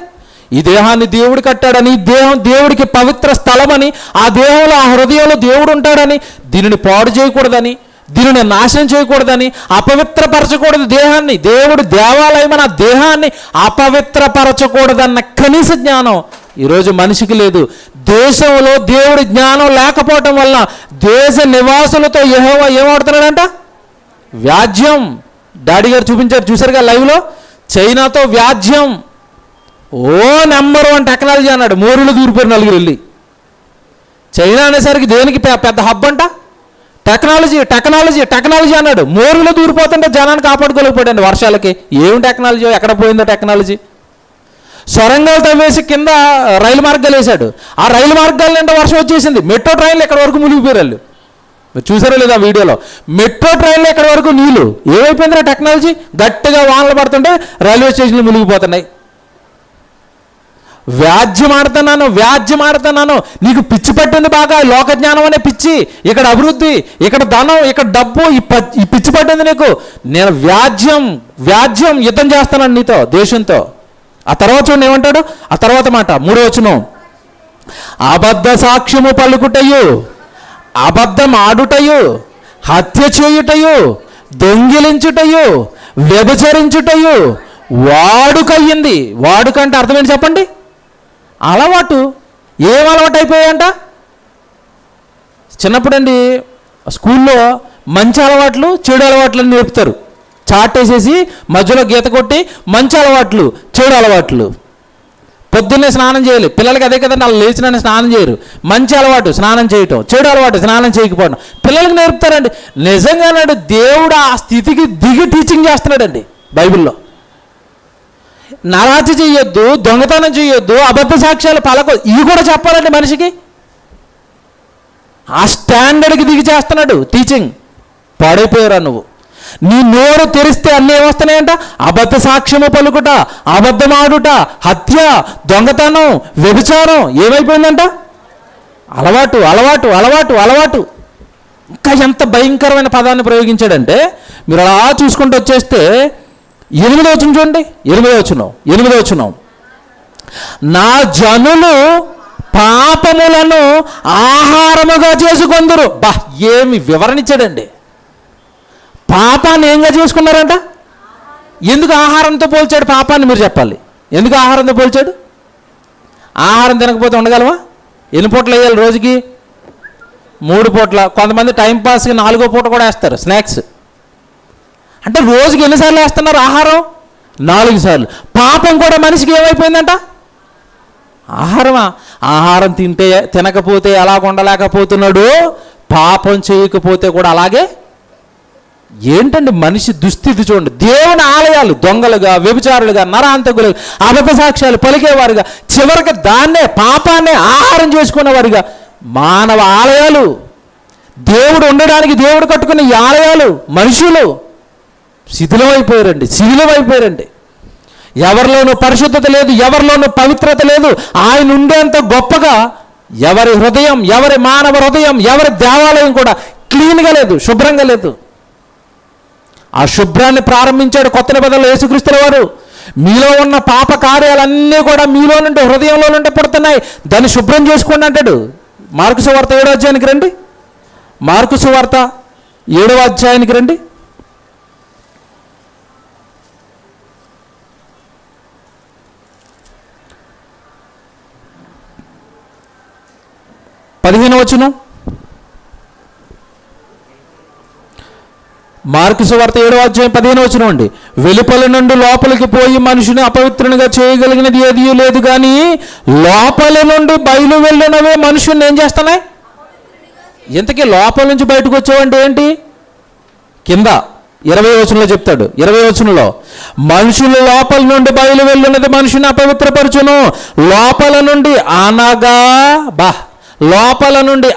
A: ఈ దేహాన్ని దేవుడు కట్టాడని, దేహం దేవుడికి పవిత్ర స్థలమని, ఆ దేహంలో ఆ హృదయంలో దేవుడు ఉంటాడని, దీనిని పాడు చేయకూడదని, దీనిని నాశనం చేయకూడదని, అపవిత్రపరచకూడదు దేహాన్ని. దేవుడు దేవాలయమైన దేహాన్ని అపవిత్రపరచకూడదన్న కనీస జ్ఞానం ఈరోజు మనిషికి లేదు. దేశంలో దేవుడి జ్ఞానం లేకపోవటం వల్ల దేశ నివాసులతో యెహోవా ఏమాడుతున్నాడంట? వ్యాజ్యం. డాడీ గారు చూపించారు, చూసారుగా లైవ్లో. చైనాతో వ్యాజ్యం. నెంబర్ 1 టెక్నాలజీ అన్నాడు. మోరీలో దూరిపోయారు నలుగురు వెళ్ళి. చైనా అనేసరికి దేనికి పెద్ద హబ్ అంట? టెక్నాలజీ టెక్నాలజీ టెక్నాలజీ అన్నాడు. మోరీలో దూరిపోతుంటే జనాన్ని కాపాడుకోలేకపోయాడు వర్షాలకి. ఏం టెక్నాలజీ, ఎక్కడ పోయిందో టెక్నాలజీ. సొరంగాలు తవ్వేసి కింద రైలు మార్గాలు వేశాడు. ఆ రైలు మార్గాల నిండా వర్షం వచ్చేసింది. మెట్రో ట్రైన్లు ఎక్కడ వరకు మునిగిపోయారు వాళ్ళు. మీరు చూసారో లేదా వీడియోలో? మెట్రో ట్రైన్లో ఎక్కడి వరకు నీళ్ళు. ఏమైపోయిందిరా టెక్నాలజీ? గట్టిగా వానలు పడుతుంటే రైల్వే స్టేషన్లు మునిగిపోతున్నాయి. వ్యాజ్యం ఆడుతున్నాను. నీకు పిచ్చి పట్టింది బాగా, లోక జ్ఞానం అనే పిచ్చి. ఇక్కడ అభివృద్ధి, ఇక్కడ ధనం, ఇక్కడ డబ్బు, ఈ పిచ్చి పట్టింది నీకు. నేను వ్యాజ్యం యుద్ధం చేస్తున్నాను నీతో, దేశంతో. ఆ తర్వాత చూడండి ఏమంటాడు, ఆ తర్వాత మాట 3వ వచనం. అబద్ధ సాక్ష్యము పలుకుటయు, అబద్ధం ఆడుటయు, హత్య చేయుటయు, దొంగిలించుటయు, వ్యభిచరించుటయు వాడుకయ్యింది. వాడుకంటే అర్థం ఏంటి చెప్పండి? అలవాటు. ఏం అలవాటు అయిపోయాయంట? చిన్నప్పుడండి స్కూల్లో మంచి అలవాట్లు చెడు అలవాట్లు నేర్పుతారు. చాట్ వేసేసి మధ్యలో గీత కొట్టి మంచి అలవాట్లు చెడు అలవాట్లు. పొద్దున్నే స్నానం చేయాలి పిల్లలకి, అదే కదండి. వాళ్ళు లేచిన స్నానం చేయరు. మంచి అలవాటు స్నానం చేయటం, చెడు అలవాటు స్నానం చేయకపోవడం పిల్లలకి నేర్పుతారండి. నిజంగానాడు దేవుడు ఆ స్థితికి దిగి టీచింగ్ చేస్తున్నాడండి బైబిల్లో. నరహత్య చేయొద్దు, దొంగతనం చేయొద్దు, అబద్ధ సాక్ష్యాలు పలకొద్దు, ఇవి కూడా చెప్పాలండి మనిషికి. ఆ స్టాండర్డ్కి దిగి చేస్తున్నాడు టీచింగ్. పాడైపోయారా నువ్వు? నీ నోరు తెరిస్తే అన్నీ ఏమొస్తున్నాయంట? అబద్ధ సాక్ష్యము పలుకుట, అబద్ధమాడుట, హత్య, దొంగతనం, వ్యభిచారం. ఏమైపోయిందంట? అలవాటు. ఇంకా ఎంత భయంకరమైన పదాన్ని ప్రయోగించాడంటే, మీరు అలా చూసుకుంటూ వచ్చేస్తే 8వ వచనం చూడండి. 8వ వచనం. నా జనులు పాపములను ఆహారముగా చేసుకొందురు. బా, ఏమి వివరణ ఇచ్చాడండి. పాపాన్ని ఏంగా చేసుకున్నారంట? ఎందుకు ఆహారంతో పోల్చాడు పాపాన్ని? మీరు చెప్పాలి. ఎందుకు ఆహారంతో పోల్చాడు? ఆహారం తినకపోతే ఉండగలవా? ఎన్ని పూటలు వేయాలి రోజుకి? 3 పూట్ల. కొంతమంది టైంపాస్కి 4వ పూట కూడా వేస్తారు స్నాక్స్. అంటే రోజుకి ఎన్నిసార్లు వేస్తున్నారు ఆహారం? 4 సార్లు. పాపం కూడా మనిషికి ఏమైపోయిందంట? ఆహారమా? ఆహారం తినకపోతే ఎలా ఉండలేకపోతున్నాడు, పాపం చేయకపోతే కూడా అలాగే. ఏంటండి మనిషి దుస్థితి చూడండి. దేవుని ఆలయాలు దొంగలుగా, వ్యభిచారులుగా, నరహంతకులుగా, అబద్ధ సాక్ష్యాలు పలికేవారుగా, చివరికి దాన్నే పాపాన్నే ఆహారం చేసుకునేవారుగా మానవ ఆలయాలు. దేవుడు ఉండడానికి దేవుడు కట్టుకున్న ఈ ఆలయాలు మనుషులు శిథిలమైపోయారండి. ఎవరిలోనూ పరిశుద్ధత లేదు, ఎవరిలోనూ పవిత్రత లేదు. ఆయన ఉండేంత గొప్పగా ఎవరి హృదయం, ఎవరి మానవ హృదయం, ఎవరి దేవాలయం కూడా క్లీన్గా లేదు, శుభ్రంగా లేదు. ఆ శుభ్రాన్ని ప్రారంభించాడు కొత్త నిబంధనలో యేసుక్రీస్తుల వారు. మీలో ఉన్న పాప కార్యాలన్నీ కూడా మీలో నుండి, హృదయంలో నుండి పుడుతున్నాయి. దాన్ని శుభ్రం చేసుకోండి అంటాడు. మార్కు సువార్త 7వ అధ్యాయానికి రండి. మార్కు సువార్త 7వ అధ్యాయానికి రండి. 15వ వచనం. మార్కు సువార్త 7వ అధ్యాయం 15వ వచనం అండి. వెలుపల నుండి లోపలికి పోయి మనిషిని అపవిత్రునిగా చేయగలిగినది ఏదీ లేదు, కానీ లోపల నుండి బయలు వెళ్ళినవే మనుషుని ఏం చేస్తున్నాయి? ఇంతకీ లోపల నుంచి బయటకు వచ్చావంటే ఏంటి? కింద 20వ వచనంలో చెప్తాడు. 20వ వచనంలో మనుషులు లోపల నుండి బయలు వెళ్ళినది మనిషిని అపవిత్రపరచును. లోపల నుండి అనగా లోపల నుండి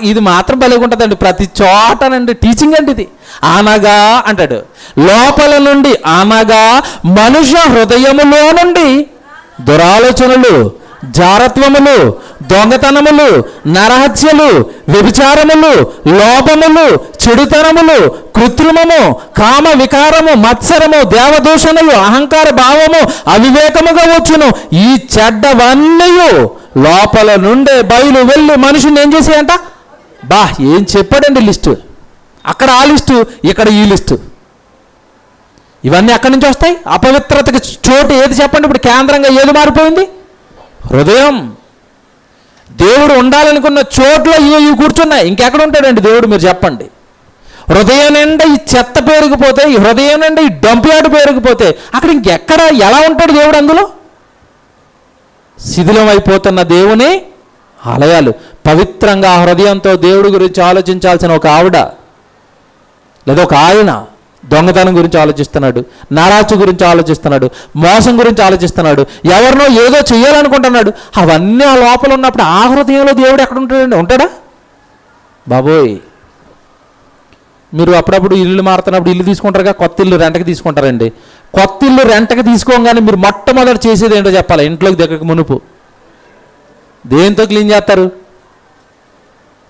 A: ఇది మాత్రం బలిగుంటుందండి ప్రతి చోటనండి టీచింగ్ అండి ఇది. అనగా అంటాడు. లోపల నుండి అనగా మనుష్య హృదయములో నుండి దురాలోచనలు, జారత్వములు, దొంగతనములు, నరహత్యలు, వ్యభిచారములు, లోపములు, చెడుతనములు, కృత్రిమము, కామ వికారము, మత్సరము, దేవదూషణయు, అహంకార భావము అవివేకముగా వచ్చును. ఈ చెడ్డవన్నీ లోపల నుండే బయలు వెళ్ళి మనుషుని ఏం చేసేయంట? ఏం చెప్పాడండి లిస్టు. అక్కడ ఆ లిస్టు, ఇక్కడ ఈ లిస్టు. ఇవన్నీ ఎక్కడి నుంచి వస్తాయి? అపవిత్రతకి చోటు ఏది చెప్పండి? ఇప్పుడు కేంద్రంగా ఏది మారిపోయింది? హృదయం. దేవుడు ఉండాలనుకున్న చోట్ల ఇవి కూర్చున్నాయి. ఇంకెక్కడ ఉంటాడండి దేవుడు? మీరు చెప్పండి. హృదయం నిండా ఈ చెత్త పేరుకుపోతే, ఈ హృదయం నిండా ఈ డంప్యార్డ్ పేరుకుపోతే అక్కడ ఇంకెక్కడ ఎలా ఉంటాడు దేవుడు? అందులో శిథిలం అయిపోతున్న దేవుని ఆలయాలు. పవిత్రంగా హృదయంతో దేవుడి గురించి ఆలోచించాల్సిన ఒక ఆవిడ లేదా ఒక ఆయన దొంగతనం గురించి ఆలోచిస్తున్నాడు, నారాచు గురించి ఆలోచిస్తున్నాడు, మోసం గురించి ఆలోచిస్తున్నాడు, ఎవరినో ఏదో చేయాలనుకుంటున్నాడు. అవన్నీ ఆ లోపల ఉన్నప్పుడు ఆ హృదయంలో దేవుడు ఎక్కడ ఉంటాడండి? ఉంటాడా? బాబోయ్, మీరు అప్పుడప్పుడు ఇల్లు మారుతున్నప్పుడు ఇల్లు తీసుకుంటారుగా, కొత్త ఇల్లు రెంటకి తీసుకుంటారండి. కొత్త ఇల్లు రెంటకి తీసుకోగానే మీరు మొట్టమొదటి చేసేది ఏంటో చెప్పాలి. ఇంట్లోకి దిగక మునుపు దేంతో క్లీన్ చేస్తారు?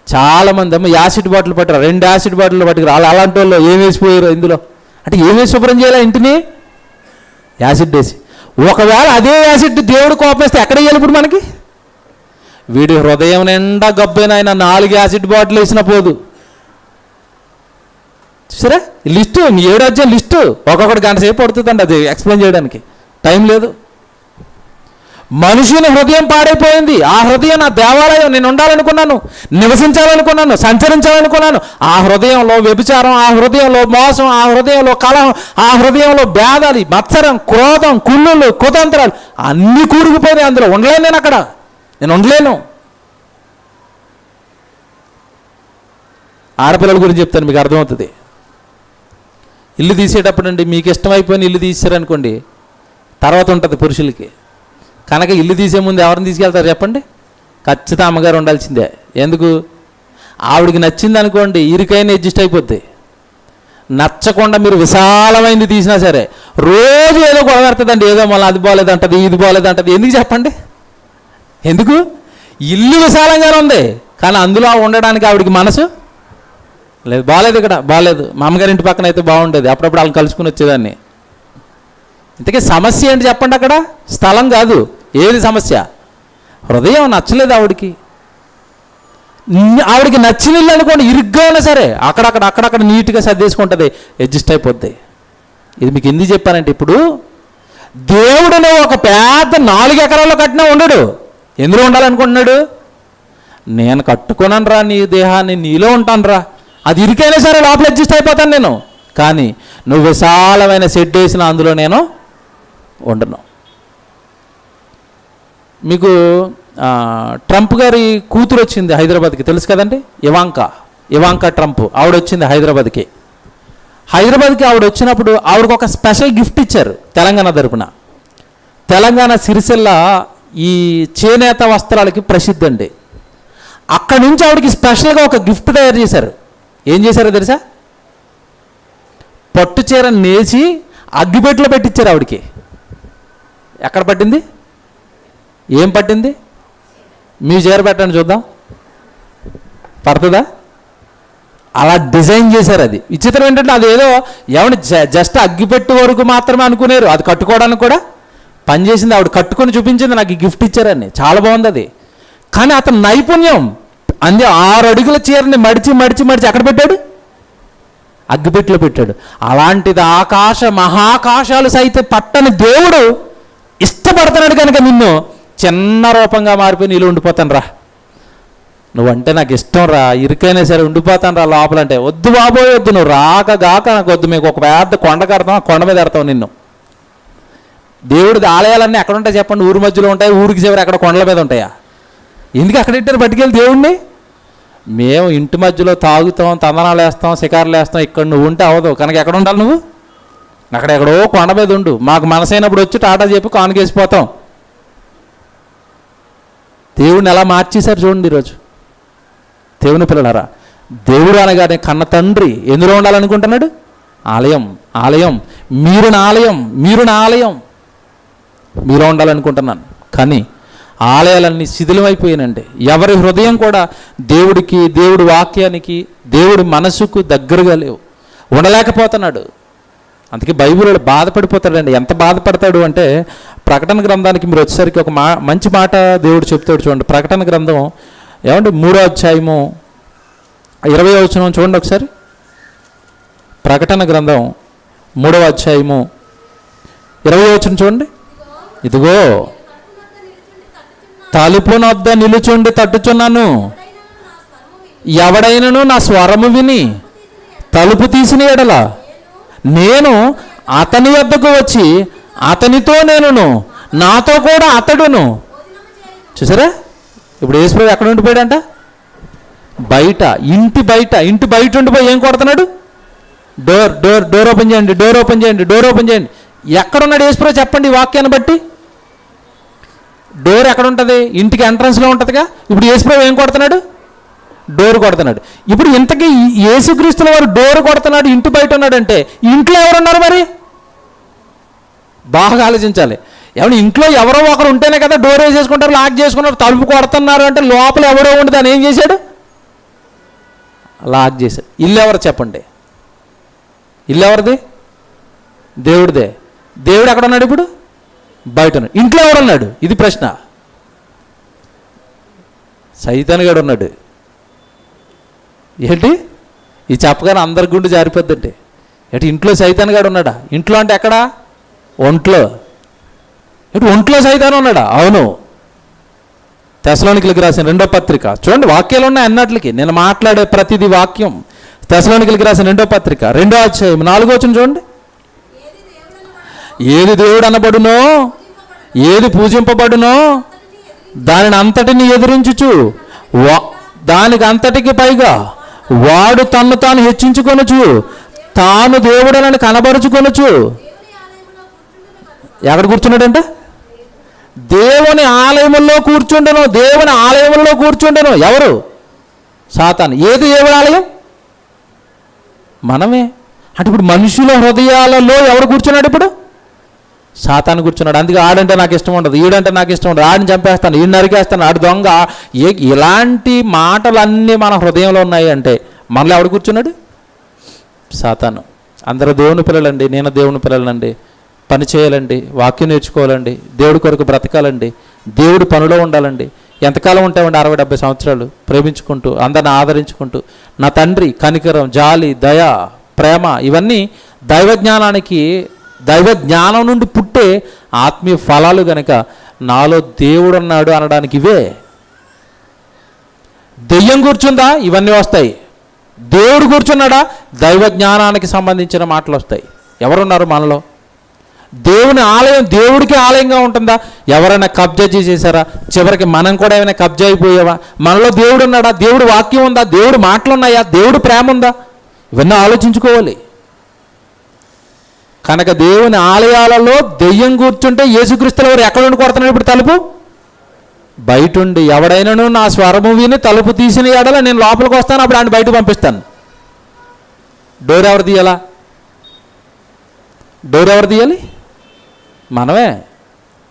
A: చాలామంది అమ్మ యాసిడ్ బాటిల్ పట్టారు, 2 యాసిడ్ బాటిల్ పట్టుకురు. అలాంటి వాళ్ళు ఏం వేసిపోయారు ఇందులో అంటే ఏమేసి శుభ్రం చేయాలి ఇంటిని? యాసిడ్ వేసి. ఒకవేళ అదే యాసిడ్ దేవుడు కోపేస్తే ఎక్కడ వేయాలి ఇప్పుడు మనకి? వీడి హృదయం నిండా గబ్బైన 4 యాసిడ్ బాటిల్ వేసినా పోదు. చూసారా లిస్టు, 7 అధ్యాయం లిస్టు. ఒక్కొక్కటి గంట సేపు పడుతుందండి అది ఎక్స్ప్లెయిన్ చేయడానికి, టైం లేదు. మనుషుని హృదయం పాడైపోయింది. ఆ హృదయం నా దేవాలయం, నేను ఉండాలనుకున్నాను, నివసించాలనుకున్నాను, సంచరించాలనుకున్నాను. ఆ హృదయంలో వ్యభిచారం, ఆ హృదయంలో మోసం, ఆ హృదయంలో కలహం, ఆ హృదయంలో భేదాలు, మత్సరం, క్రోధం, కుళ్ళులు, కుతంత్రాలు అన్నీ కూరుకుపోయినాయి. అందులో ఉండలేను, నేను ఉండలేను. ఆడపిల్లల గురించి చెప్తాను, మీకు అర్థమవుతుంది. ఇల్లు తీసేటప్పుడు అండి మీకు ఇష్టమైపోయిన ఇల్లు తీసారనుకోండి, తర్వాత ఉంటుంది పురుషులకి. కనుక ఇల్లు తీసే ముందు ఎవరిని తీసుకెళ్తారు చెప్పండి? ఖచ్చితంగా అమ్మగారు ఉండాల్సిందే. ఎందుకు? ఆవిడికి నచ్చింది అనుకోండి ఇరుకైనా అడ్జస్ట్ అయిపోద్ది. నచ్చకుండా మీరు విశాలమైంది తీసినా సరే రోజు ఏదో గొడవ పెడుతుందండి. ఏదో మళ్ళీ అది బాగోలేదంటది, ఇది బాగోలేదంటది. ఎందుకు చెప్పండి? ఎందుకు? ఇల్లు విశాలంగానే ఉంది కానీ అందులో ఉండడానికి ఆవిడికి మనసు లేదు. బాగాలేదు, ఇక్కడ బాగాలేదు. మా అమ్మగారి ఇంటి పక్కన అయితే బాగుండేది, అప్పుడప్పుడు వాళ్ళని కలుసుకుని వచ్చేదాన్ని. ఇంతకీ సమస్య ఏంటి చెప్పండి? అక్కడ స్థలం కాదు. ఏది సమస్య? హృదయం నచ్చలేదు ఆవిడికి. ఆవిడికి నచ్చిన ఇల్లు అనుకోండి ఇరుగ్గా ఉన్నా సరే అక్కడక్కడ నీట్గా సర్దేసుకుంటుంది, అడ్జస్ట్ అయిపోద్ది. ఇది మీకు ఎందుకు చెప్పానంటే, ఇప్పుడు దేవుడును ఒక పెద్ద 4 ఎకరాల్లో కట్టినా ఉండడు. ఎందులో ఉండాలనుకుంటున్నాడు? నేను కట్టుకున్నాను రా నీ దేహాన్ని, నీలో ఉంటాను రా, అది ఇరికైనా సరే లోపల అడ్జస్ట్ అయిపోతాను నేను. కానీ నువ్వు విశాలమైన షెడ్ వేసిన అందులో నేను ఉండను. మీకు ట్రంప్ గారి కూతురు వచ్చింది హైదరాబాద్కి, తెలుసు కదండి, ఇవాంకా ట్రంప్. ఆవిడ వచ్చింది హైదరాబాద్కి. ఆవిడ వచ్చినప్పుడు ఆవిడకు ఒక స్పెషల్ గిఫ్ట్ ఇచ్చారు తెలంగాణ తరపున. తెలంగాణ సిరిసిల్ల ఈ చేనేత వస్త్రాలకి ప్రసిద్ధి అండి. అక్కడి నుంచి ఆవిడకి స్పెషల్గా ఒక గిఫ్ట్ తయారు చేశారు. ఏం చేశారో తెలుసా? పట్టు చీర నేసి అగ్గిపెట్టెలో పెట్టించారు ఆవిడకి. ఎక్కడ పట్టింది? ఏం పట్టింది? మీ చీర పెట్టండి చూద్దాం, పడుతుందా? అలా డిజైన్ చేశారు. అది విచిత్రం ఏంటంటే అది ఏదో ఏమంటే జస్ట్ అగ్గిపెట్టు వరకు మాత్రమే అనుకునేరు, అది కట్టుకోవడానికి కూడా పనిచేసింది. ఆవిడ కట్టుకొని చూపించింది, నాకు ఈ గిఫ్ట్ ఇచ్చారని. చాలా బాగుంది అది. కానీ అతని నైపుణ్యం అందే 6 అడుగుల చీరని మడిచి ఎక్కడ పెట్టాడు? అగ్గిపెట్టెలో పెట్టాడు. అలాంటిది మహాకాశాలు సైతం పట్టని దేవుడు ఇష్టపడుతున్నాడు కనుక నిన్ను చిన్న రూపంగా మారిపోయి నీళ్ళు ఉండిపోతాను రా, నువ్వంటే నాకు ఇష్టం రా, ఇరుకైనా సరే ఉండిపోతాను రా లోపలంటే. వద్దు బాబోయ్ వద్దు, నువ్వు రాక నాకు వద్దు, మీకు ఒక పెద్ద కొండ కడతాం, కొండ మీద ఎడతాం నిన్ను. దేవుడిది ఆలయాలన్నీ ఎక్కడ ఉంటాయి చెప్పండి? ఊరి మధ్యలో ఉంటాయి, ఊరికి చివరి ఎక్కడ కొండల మీద ఉంటాయా? ఎందుకు అక్కడ ఇట్టారు పట్టుకెళ్ళి దేవుణ్ణి? మేము ఇంటి మధ్యలో తాగుతాం, తందనాలు వేస్తాం, షికారులు వేస్తాం, ఇక్కడ నువ్వు ఉంటే అవదు కనుక ఎక్కడ ఉండాలి నువ్వు? అక్కడెక్కడో కొండ మీద ఉండు, మాకు మనసైనప్పుడు వచ్చి టాటా చెప్పి కానుకేసిపోతాం. దేవుడిని ఎలా మార్చేశారు చూడండి ఈరోజు. దేవుని పిల్లలారా, దేవుడు అనగానే కన్న తండ్రి ఎందులో ఉండాలనుకుంటున్నాడు? ఆలయం. మీరు నా ఆలయం, మీలో ఉండాలనుకుంటున్నాను. కానీ ఆలయాలన్నీ శిథిలమైపోయానండి. ఎవరి హృదయం కూడా దేవుడికి, దేవుడి వాక్యానికి, దేవుడి మనసుకు దగ్గరగా లేవు, ఉండలేకపోతున్నాడు. అందుకే బైబిల్లో బాధపడిపోతాడండి. ఎంత బాధపడతాడు అంటే, ప్రకటన గ్రంథానికి మీరు వచ్చేసరికి ఒక మంచి మాట దేవుడు చెప్తాడు చూడండి. ప్రకటన గ్రంథం ఏమంటే 3వ అధ్యాయము 20వ వచనం చూడండి ఒకసారి. ప్రకటన గ్రంథం 3వ అధ్యాయము 20వ వచనం చూడండి. ఇదిగో తలుపునొద్ద నిలుచుండి తట్టుచున్నాను, ఎవడైనను నా స్వరము విని తలుపు తీసిన ఎడల నేను అతని వద్దకు వచ్చి అతనితో నేనును, నాతో కూడా అతడును. చూసారా? ఇప్పుడు యేసుప్రభు ఎక్కడ ఉండిపోయాడంట? బయట, ఇంటి బయట ఉండిపోయి ఏం కొడుతున్నాడు? డోర్ ఓపెన్ చేయండి. ఎక్కడున్నాడు యేసుప్రభు చెప్పండి ఈ వాక్యాన్ని బట్టి? డోర్ ఎక్కడ ఉంటుంది? ఇంటికి ఎంట్రన్స్లో ఉంటుందిగా. ఇప్పుడు యేసుప్రభు ఏం కొడుతున్నాడు? డోర్ కొడుతున్నాడు. ఇప్పుడు ఇంతకీ యేసుక్రీస్తుల వారు డోర్ కొడుతున్నాడు, ఇంటి బయట ఉన్నాడంటే ఇంట్లో ఎవరున్నారు మరి? బాగా ఆలోచించాలి. ఏమన్నా ఇంట్లో ఎవరో ఒకరు ఉంటేనే కదా డోర్ వేసేసుకుంటారు, లాక్ చేసుకుంటారు. తలుపు కొడుతున్నారు అంటే లోపల ఎవడో ఉండి దాన్ని ఏం చేశాడు? లాక్ చేశాడు. ఇల్లు ఎవరు చెప్పండి? ఇల్లు ఎవరిది? దేవుడిదే. దేవుడు ఎక్కడ ఉన్నాడు ఇప్పుడు? బయట ఉన్నాడు. ఇంట్లో ఎవడున్నాడు? ఇది ప్రశ్న. సైతాన్ గడు ఉన్నాడు. ఏంటి ఇది చెప్పగానే అందరి గుండు జారిపోద్దండి. ఏంటి ఇంట్లో సైతాన్ గడు ఉన్నాడా? ఇంట్లో అంటే ఎక్కడా? ఒంట్లో. ఏంటి ఒంట్లో సైతాన్ ఉన్నాడా? అవును. తెస్సలోనికీయులకు రాసిన 2వ పత్రిక చూడండి, వాక్యాలు ఉన్నాయి అన్నట్లకి. నేను మాట్లాడే ప్రతిదీ వాక్యం. తెస్సలోనికీయులకు రాసిన 2వ పత్రిక 2వ అధ్యాయం 4వ వచనం చూడండి. ఏది దేవుడు అనబడునో, ఏది పూజింపబడునో దానిని అంతటిని ఎదిరించుచు దానికి అంతటికి పైగా వాడు తన్ను తాను హెచ్చించుకొనుచు తాను దేవుడనని కనబరుచుకొనుచు. ఎక్కడ కూర్చున్నాడంట? దేవుని ఆలయముల్లో కూర్చుండెను. దేవుని ఆలయముల్లో కూర్చుండెను. ఎవరు? సాతాను. ఏది దేవుడి ఆలయం? మనమే. అంటే ఇప్పుడు మనుషుల హృదయాలలో ఎవరు కూర్చున్నాడు? ఇప్పుడు సాతాను కూర్చున్నాడు. అందుకే ఆడంటే నాకు ఇష్టం ఉండదు, ఈడంటే నాకు ఇష్టం ఉండదు, ఆడిని చంపేస్తాను, ఈయన నరికేస్తాను, ఆడు దొంగ. ఇలాంటి మాటలన్నీ మన హృదయంలో ఉన్నాయి అంటే మనలో ఎవడు కూర్చున్నాడు? సాతాను. అందరూ దేవుని పిల్లలండి, నేను దేవుని పిల్లలండి. పని చేయాలండి, వాక్యం నేర్చుకోవాలండి, దేవుడి కొరకు బ్రతకాలండి, దేవుడి పనిలో ఉండాలండి. ఎంతకాలం ఉంటామండి? 60-70 సంవత్సరాలు ప్రేమించుకుంటూ, అందరిని ఆదరించుకుంటూ. నా తండ్రి కనికరం, జాలి, దయ, ప్రేమ ఇవన్నీ దైవ జ్ఞానం నుండి పుట్టే ఆత్మీయ ఫలాలు గనక నాలో దేవుడు ఉన్నాడు అనడానికి ఇవే. దెయ్యం కూర్చుందా? ఇవన్నీ వస్తాయి. దేవుడు కూర్చున్నాడా? దైవ జ్ఞానానికి సంబంధించిన మాటలు వస్తాయి. ఎవరున్నారు మనలో? దేవుని ఆలయం దేవుడికి ఆలయంగా ఉంటుందా? ఎవరైనా కబ్జా చేసేసారా? చివరికి మనం కూడా ఏమైనా కబ్జా అయిపోయావా? మనలో దేవుడు ఉన్నాడా? దేవుడు వాక్యం ఉందా? దేవుడు మాటలు ఉన్నాయా? దేవుడు ప్రేమ ఉందా? ఇవన్నీ ఆలోచించుకోవాలి. కనుక దేవుని ఆలయాలలో దెయ్యం కూర్చుంటే యేసుక్రీస్తుల వారు ఎక్కడ నుండి కొడుతున్నాడు ఇప్పుడు తలుపు? బయటుండి. ఎవడైనాను నా స్వరము విని తలుపు తీసిన ఎడల నేను లోపలికి వస్తాను, అప్పుడు ఆయన బయటకు పంపిస్తాను. డోర్ ఎవరు తీయాలా? డోర్ ఎవరు తీయాలి? మనమే.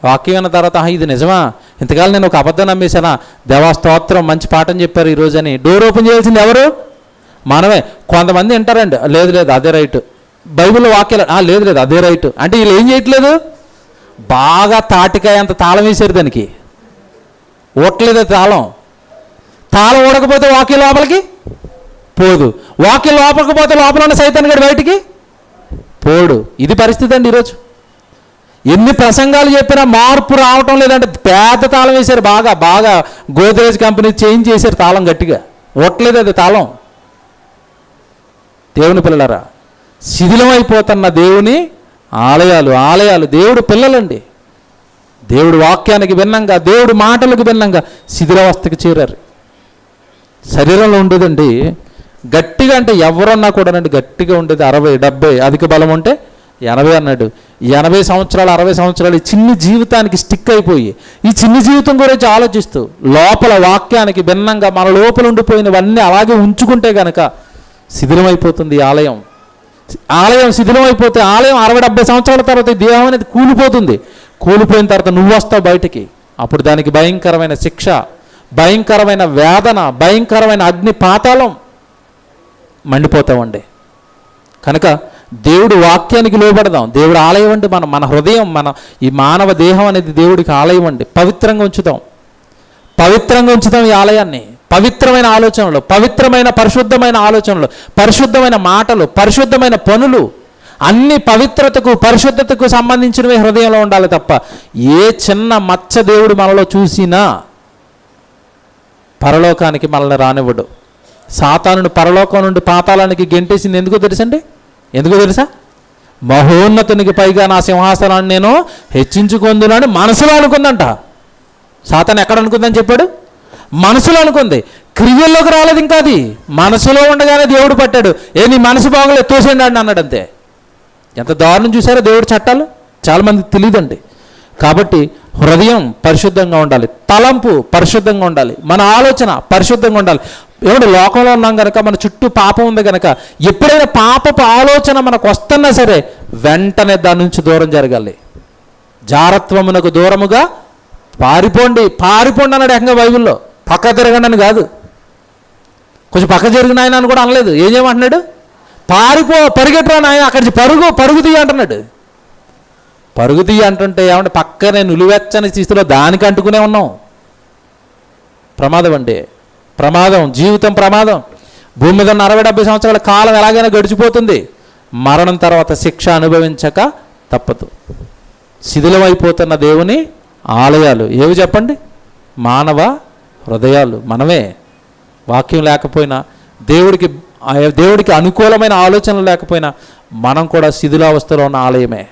A: వాక్యం అన్న తర్వాత ఇది నిజమా, ఇంతకాలం నేను ఒక అబద్ధం నమ్మేశానా, దేవా స్తోత్రం మంచి పాఠం చెప్పారు ఈరోజు అని డోర్ ఓపెన్ చేయాల్సింది ఎవరు? మనమే. కొంతమంది వింటారండి, లేదు లేదు అదే రైట్, బైబిల్లో వాక్యాలు లేదు లేదు అదే రైట్ అంటే వీళ్ళు ఏం చేయట్లేదు? బాగా తాటికాయ అంత తాళం వేసారు దానికి, ఓట్లేదు తాళం ఊడకపోతే వాక్యం లోపలికి పోదు, వాక్యం లోపలికి పోతే లోపల ఉన్న సైతాన్ గడు బయటికి పోడు. ఇది పరిస్థితి అండి ఈరోజు. ఎన్ని ప్రసంగాలు చెప్పినా మార్పు రావటం లేదంటే పెద్ద తాళం వేశారు, బాగా గోద్రేజ్ కంపెనీ చేంజ్ చేశారు తాళం గట్టిగా, ఓట్లేదు అది తాళం. దేవుని పిల్లలారా, శిథిలం అయిపోతున్న దేవుని ఆలయాలు దేవుడు పిల్లలండి. దేవుడు వాక్యానికి భిన్నంగా, దేవుడు మాటలకు భిన్నంగా శిథిలావస్థకి చేరారు. శరీరంలో ఉండేదండి గట్టిగా, అంటే ఎవరన్నా కూడానండి గట్టిగా ఉండేది 60-70, అధిక బలం ఉంటే 80 అన్నాడు. 80 సంవత్సరాలు 60 సంవత్సరాలు ఈ చిన్ని జీవితానికి స్టిక్ అయిపోయి ఈ చిన్ని జీవితం గురించి ఆలోచిస్తూ లోపల వాక్యానికి భిన్నంగా మన లోపల ఉండిపోయినవన్నీ అలాగే ఉంచుకుంటే కనుక శిథిలమైపోతుంది ఆలయం. శిథిలం అయిపోతే ఆలయం 60-70 సంవత్సరాల తర్వాత ఈ దేహం అనేది కూలిపోతుంది. కూలిపోయిన తర్వాత నువ్వు వస్తావు బయటికి. అప్పుడు దానికి భయంకరమైన శిక్ష, భయంకరమైన వేదన, భయంకరమైన అగ్ని పాతాళం మండిపోతామండి. కనుక దేవుడు వాక్యానికి లోబడదాం. దేవుడు ఆలయం అండి. మన హృదయం, ఈ మానవ దేహం అనేది దేవుడికి ఆలయం అండి. పవిత్రంగా ఉంచుదాం ఈ ఆలయాన్ని. పవిత్రమైన ఆలోచనలు, పవిత్రమైన పరిశుద్ధమైన ఆలోచనలు, పరిశుద్ధమైన మాటలు, పరిశుద్ధమైన పనులు అన్ని పవిత్రతకు పరిశుద్ధతకు సంబంధించినవి హృదయంలో ఉండాలి తప్ప ఏ చిన్న మచ్చ దేవుడు మనలో చూసినా పరలోకానికి మనల్ని రానివ్వడు. సాతానుని పరలోకం నుండి పాతాళానికి గెంటేసింది ఎందుకో తెలుసా? మహోన్నతునికి పైగా నా సింహాసనాన్ని నేను హెచ్చించుకొందునని మనసులో అనుకుందంట. సాతాను ఎక్కడ అనుకుందని చెప్పాడు? మనసులో అనుకుంది, క్రియల్లోకి రాలేదు. ఇంకా అది మనసులో ఉండగానే దేవుడు పట్టాడు. నీ మనసు బాగోలేదు తోసేయండి అన్నాడు అంతే. ఎంత దారుణం చూసారో దేవుడి చట్టాలు, చాలామందికి తెలియదండి. కాబట్టి హృదయం పరిశుద్ధంగా ఉండాలి, తలంపు పరిశుద్ధంగా ఉండాలి, మన ఆలోచన పరిశుద్ధంగా ఉండాలి. ఏమంటే లోకంలో ఉన్నాం కనుక మన చుట్టూ పాపం ఉంది కనుక ఎప్పుడైనా పాపపు ఆలోచన మనకు వస్తున్నా సరే వెంటనే దాని నుంచి దూరం జరగాలి. జారత్వమునకు దూరముగా పారిపోండి అన్నాడు ఏకంగా బైబిల్లో. పక్క తిరగండి అని కాదు, కొంచెం పక్క జరిగిన ఆయన అని కూడా అనలేదు. ఏం చేయమంటున్నాడు? పరిగెట్టరా నాయన, అక్కడి నుంచి పరుగు తీయ అంటున్నాడు. పరుగు తీయ అంటుంటే ఏమంటే పక్కనే నులివెచ్చని స్థితిలో దానికి అంటుకునే ఉన్నాం. ప్రమాదం అండి, ప్రమాదం, జీవితం ప్రమాదం. భూమి మీద 60-70 సంవత్సరాల కాలం ఎలాగైనా గడిచిపోతుంది. మరణం తర్వాత శిక్ష అనుభవించక తప్పదు. శిథిలమైపోతున్న దేవుని ఆలయాలు ఏవి చెప్పండి? మానవ హృదయాలు. మనమే. వాక్యం లేకపోయినా, దేవుడికి అనుకూలమైన ఆలోచనలు లేకపోయినా మనం కూడా శిథిలావస్థలో ఉన్న ఆలయమే.